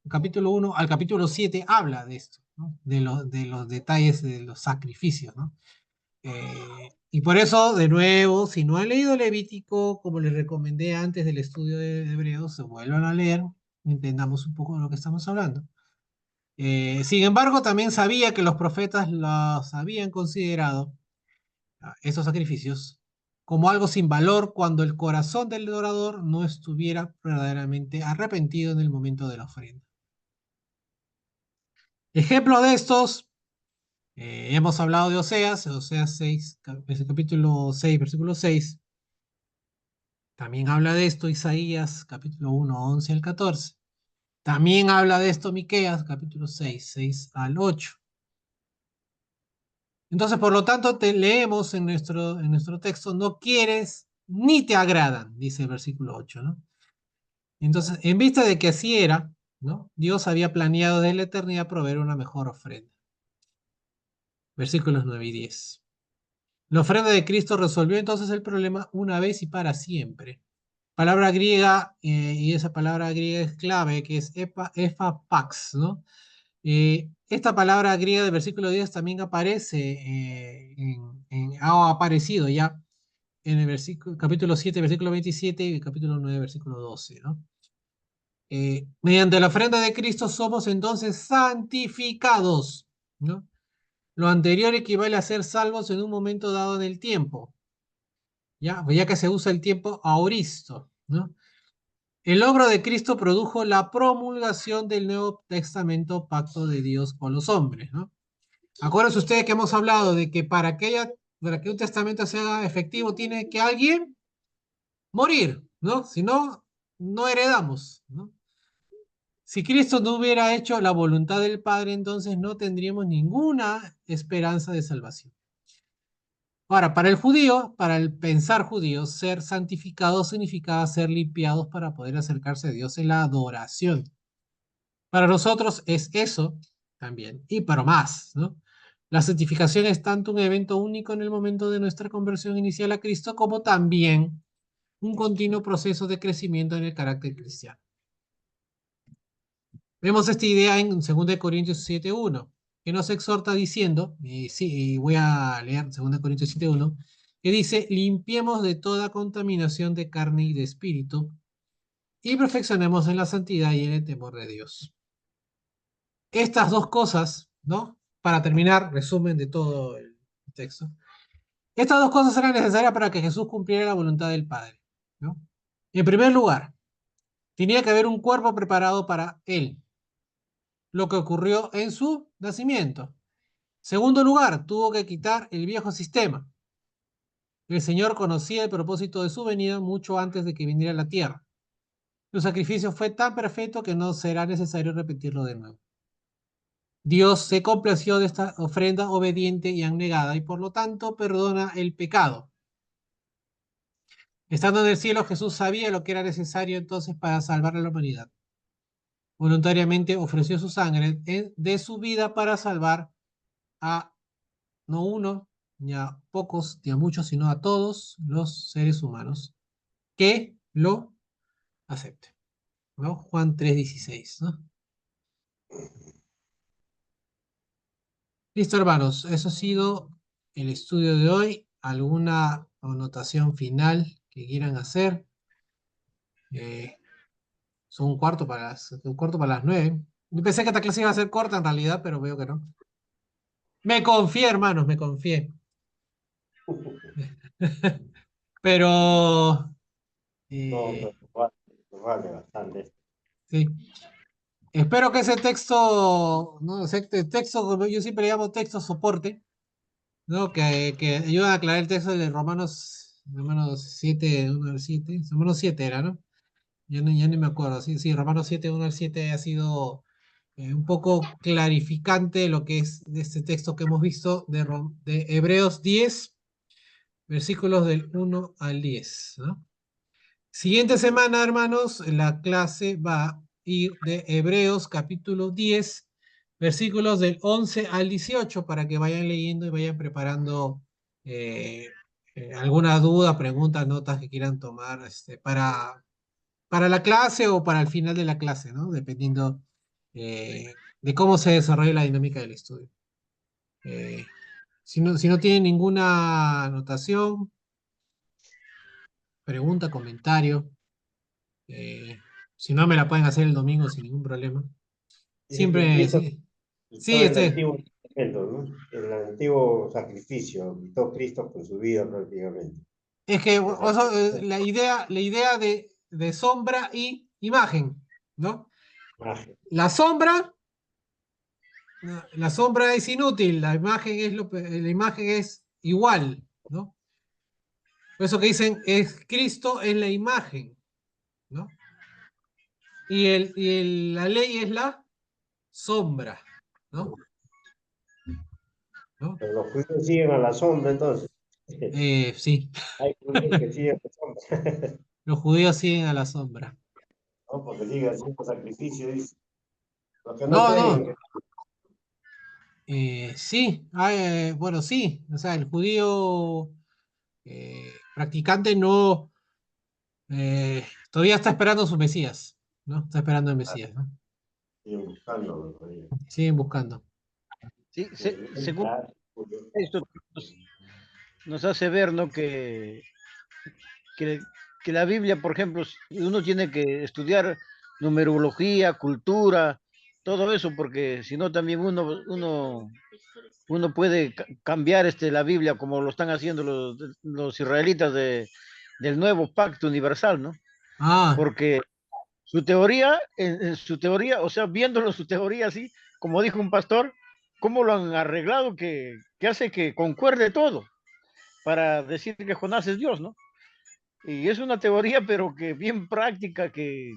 capítulo 1 al capítulo 7 habla de esto, ¿no? De los detalles de los sacrificios, ¿no? Y por eso, de nuevo, si no han leído Levítico, como les recomendé antes del estudio de Hebreos, se vuelvan a leer, entendamos un poco de lo que estamos hablando. Sin embargo, también sabía que los profetas los habían considerado, esos sacrificios, como algo sin valor cuando el corazón del adorador no estuviera verdaderamente arrepentido en el momento de la ofrenda. Ejemplo de estos, hemos hablado de Oseas 6, capítulo 6, versículo 6. También habla de esto Isaías, capítulo 1, 11 al 14. También habla de esto Miqueas, capítulo 6, 6 al 8. Entonces, por lo tanto, leemos en nuestro texto, no quieres ni te agradan, dice el versículo 8, ¿no? Entonces, en vista de que así era, ¿no? Dios había planeado desde la eternidad proveer una mejor ofrenda. Versículos 9 y 10. La ofrenda de Cristo resolvió entonces el problema una vez y para siempre. Palabra griega, y esa palabra griega es clave, que es epapax, ¿no? Esta palabra griega del versículo 10 también aparece, ha aparecido ya en el capítulo 7, versículo 27 y el capítulo 9, versículo 12, ¿no? Mediante la ofrenda de Cristo somos entonces santificados, ¿no? Lo anterior equivale a ser salvos en un momento dado en el tiempo, ¿ya? Pues ya que se usa el tiempo aoristo, ¿no? El logro de Cristo produjo la promulgación del Nuevo Testamento, pacto de Dios con los hombres, ¿no? Acuérdense ustedes que hemos hablado de que para que un testamento sea efectivo tiene que alguien morir, ¿no? Si no, no heredamos, ¿no? Si Cristo no hubiera hecho la voluntad del Padre, entonces no tendríamos ninguna esperanza de salvación. Ahora, para el judío, para el pensar judío, ser santificados significaba ser limpiados para poder acercarse a Dios en la adoración. Para nosotros es eso también, y para más, ¿no? La santificación es tanto un evento único en el momento de nuestra conversión inicial a Cristo, como también un continuo proceso de crecimiento en el carácter cristiano. Vemos esta idea en 2 Corintios 7:1, que nos exhorta diciendo, y voy a leer 2 Corintios 7:1, que dice, limpiemos de toda contaminación de carne y de espíritu, y perfeccionemos en la santidad y en el temor de Dios. Estas dos cosas, ¿no? Para terminar, resumen de todo el texto. Estas dos cosas eran necesarias para que Jesús cumpliera la voluntad del Padre, ¿no? En primer lugar, tenía que haber un cuerpo preparado para él, lo que ocurrió en su nacimiento. Segundo lugar, tuvo que quitar el viejo sistema. El Señor conocía el propósito de su venida mucho antes de que viniera a la tierra. Su sacrificio fue tan perfecto que no será necesario repetirlo de nuevo. Dios se complació de esta ofrenda obediente y abnegada y por lo tanto perdona el pecado. Estando en el cielo, Jesús sabía lo que era necesario entonces para salvar a la humanidad. Voluntariamente ofreció su sangre de su vida para salvar a no uno, ni a pocos, ni a muchos, sino a todos los seres humanos que lo acepten, ¿no? Juan 3:16, ¿no? Listo, hermanos, eso ha sido el estudio de hoy. ¿Alguna anotación final que quieran hacer? Son un cuarto para las 9. Yo pensé que esta clase iba a ser corta en realidad, pero veo que no. Me confié, hermanos, me confié. Pero, No, pero eh, vale bastante. sí. Espero que ese texto, ¿no? Ese texto, como yo siempre le llamo texto soporte, ¿no? Que ayuda a aclarar el texto de Romanos 7, 1 al 7. Romanos 7 era, ¿no? Ya ni me acuerdo. Sí, sí, Romanos 7, 1 al 7 ha sido un poco clarificante lo que es de este texto que hemos visto de Hebreos 10, versículos del 1 al 10, ¿no? Siguiente semana, hermanos, la clase va a ir de Hebreos capítulo 10, versículos del 11 al 18, para que vayan leyendo y vayan preparando eh, alguna duda, pregunta, notas que quieran tomar para la clase o para el final de la clase, ¿no? Dependiendo de cómo se desarrolle la dinámica del estudio. Eh, si no tienen ninguna anotación, pregunta, comentario, eh, si no me la pueden hacer el domingo sin ningún problema. Dice que Siempre, Cristo sí, sí, quitó el Antiguo Testamento, ¿no? El antiguo sacrificio, quitó Cristo con su vida prácticamente. es que El sacrificio la idea de sombra y imagen, ¿no? imagen. La sombra, la sombra es inútil, la imagen la imagen es igual, ¿no? Por eso que dicen es Cristo en la imagen, ¿no? La ley es la sombra, ¿no? ¿No? Pero los judíos siguen a la sombra, entonces. Sí, Hay judíos que siguen a la sombra. los judíos siguen a la sombra. ¿No? Porque siguen haciendo sacrificio, dice. Los que no No, creen no, que sí, bueno, sí, o sea, el judío practicante no, todavía está esperando su Mesías, ¿no? Está esperando el Mesías, ¿no? siguen buscándolo todavía. Siguen buscando. Sí, Pero según ya, esto nos hace ver, ¿no? Que, que la Biblia, por ejemplo, uno tiene que estudiar numerología, cultura, todo eso, porque si no también uno puede cambiar la Biblia como lo están haciendo los israelitas del nuevo pacto universal, ¿no? Ah, Porque su teoría, en su teoría, o sea, viéndolo su teoría así, como dijo un pastor, cómo lo han arreglado que hace que concuerde todo para decir que Jonás es Dios, ¿no? Y es una teoría, pero que bien práctica, que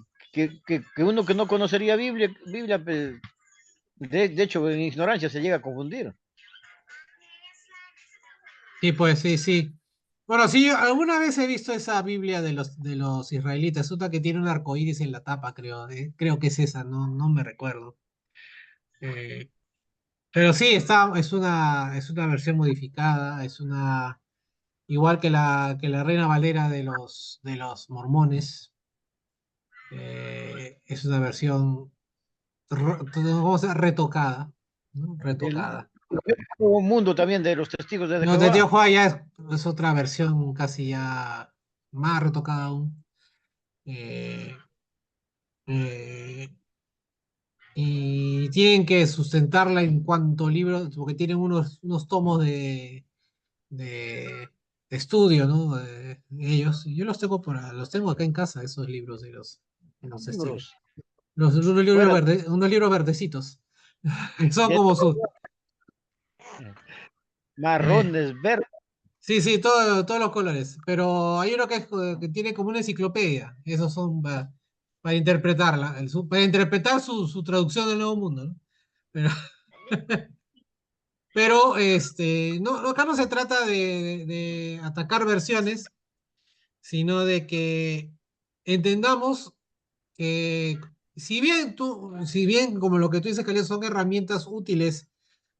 uno que no conocería Biblia pues, de hecho, en ignorancia se llega a confundir. sí, pues sí, sí. Bueno, sí, yo alguna vez he visto esa Biblia de los israelitas, otra que tiene un arco iris en la tapa, creo, creo que es esa, no, no me recuerdo. Eh, pero sí, es una versión modificada, es una, igual que la Reina Valera de los mormones, es una versión, vamos a decir, retocada, ¿no? El Retocada. nuevo mundo también de los testigos de No, de Tío Jehová. Juan ya es otra versión casi ya más retocada aún. Eh, eh, y tienen que sustentarla en cuanto a libros, porque tienen unos tomos de, de estudio, ¿no? Ellos. Yo los tengo acá en casa, esos libros de los testigos. Libros. Unos libros Fuera unos libros verdecitos. Que son de como sus. eh, marrones, verdes. sí, sí, todos los colores. Pero hay uno que tiene como una enciclopedia. Esos son para interpretarla, para interpretar su traducción del Nuevo Mundo, ¿no? Pero, pero acá no se trata de atacar versiones, sino de que entendamos que si bien como lo que tú dices, Caleb, son herramientas útiles,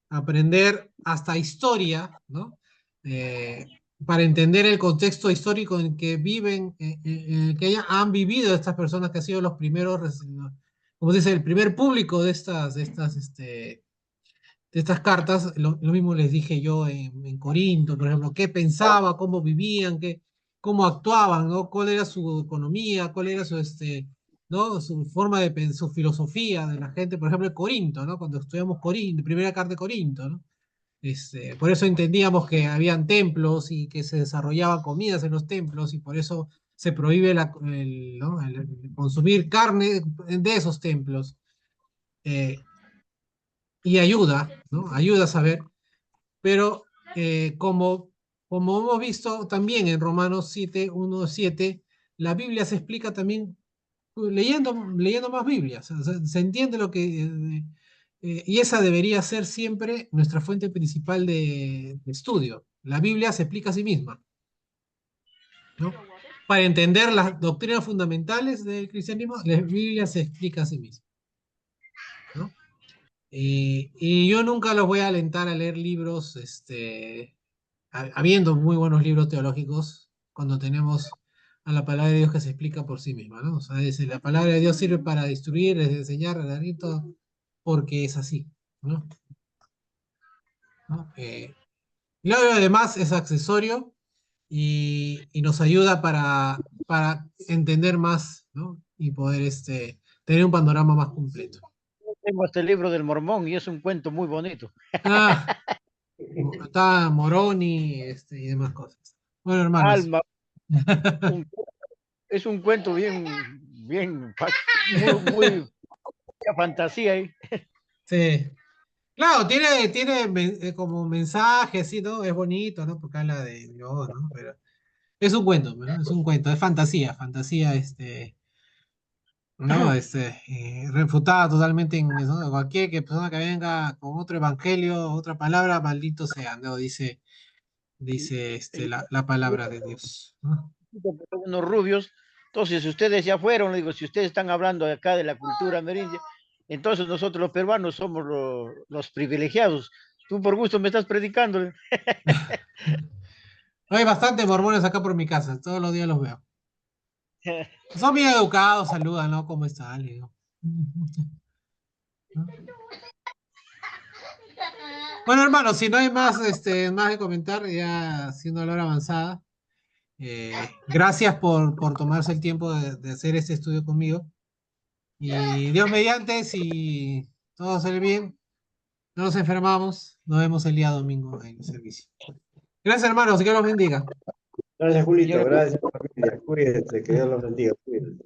aprender hasta historia, ¿no? Eh, para entender el contexto histórico en que viven, en el que han vivido estas personas que han sido los primeros, como se dice, el primer público de estas cartas. Lo mismo les dije yo en Corinto, por ejemplo, qué pensaba, cómo vivían, cómo actuaban, ¿no? Cuál era su economía, cuál era ¿no? Su forma de pensar, su filosofía de la gente, por ejemplo, en Corinto, ¿no? Cuando estudiamos Corinto, primera carta de Corinto, ¿no? Por eso entendíamos que habían templos y que se desarrollaban comidas en los templos y por eso se prohíbe ¿no? el consumir carne de esos templos. Y ayuda, ¿no? Ayuda a saber, pero como hemos visto también en Romanos 7, 1, 7, la Biblia se explica también leyendo más Biblias. O sea, se entiende lo que... y esa debería ser siempre nuestra fuente principal de estudio. La Biblia se explica a sí misma, ¿no? Para entender las doctrinas fundamentales del cristianismo, la Biblia se explica a sí misma, ¿no? Y yo nunca los voy a alentar a leer libros, habiendo muy buenos libros teológicos, cuando tenemos a la palabra de Dios que se explica por sí misma, ¿no? O sea, la palabra de Dios sirve para instruir, enseñar, redarguir todo, porque es así, ¿no? ¿No? Y luego además es accesorio y nos ayuda para entender más, ¿no? Y poder tener un panorama más completo. Tengo este libro del Mormón y es un cuento muy bonito. Ah, está Moroni, y demás cosas. Bueno, hermanos. Alma, un- es un cuento muy fantasía ahí. Sí. Claro, tiene como mensajes, sí, ¿no? Es bonito, ¿no? Porque habla de Dios, ¿no? Pero es un cuento, ¿no? Es un cuento, es fantasía, fantasía, ¿no? Refutada totalmente en eso, ¿no? Cualquier persona que venga con otro evangelio, otra palabra, maldito sea, ¿no? Dice la palabra de Dios, ¿no? Unos rubios. Entonces, si ustedes ya fueron, le digo, si ustedes están hablando acá de la cultura amerindia, entonces nosotros los peruanos somos los privilegiados. Tú por gusto me estás predicando. Hay bastantes mormones acá por mi casa, todos los días los veo. Son bien educados, saludan, ¿no? ¿Cómo están? Le digo. ¿No? Bueno, hermano, si no hay más, más que comentar, ya siendo la hora avanzada, gracias por tomarse el tiempo de hacer este estudio conmigo. Y Dios mediante, si todo sale bien, no nos enfermamos, nos vemos el día domingo en el servicio. Gracias, hermanos, que Dios los bendiga. Gracias, Julito. Señor, Gracias, familia. Cuídense, que Dios los bendiga. Cuídense.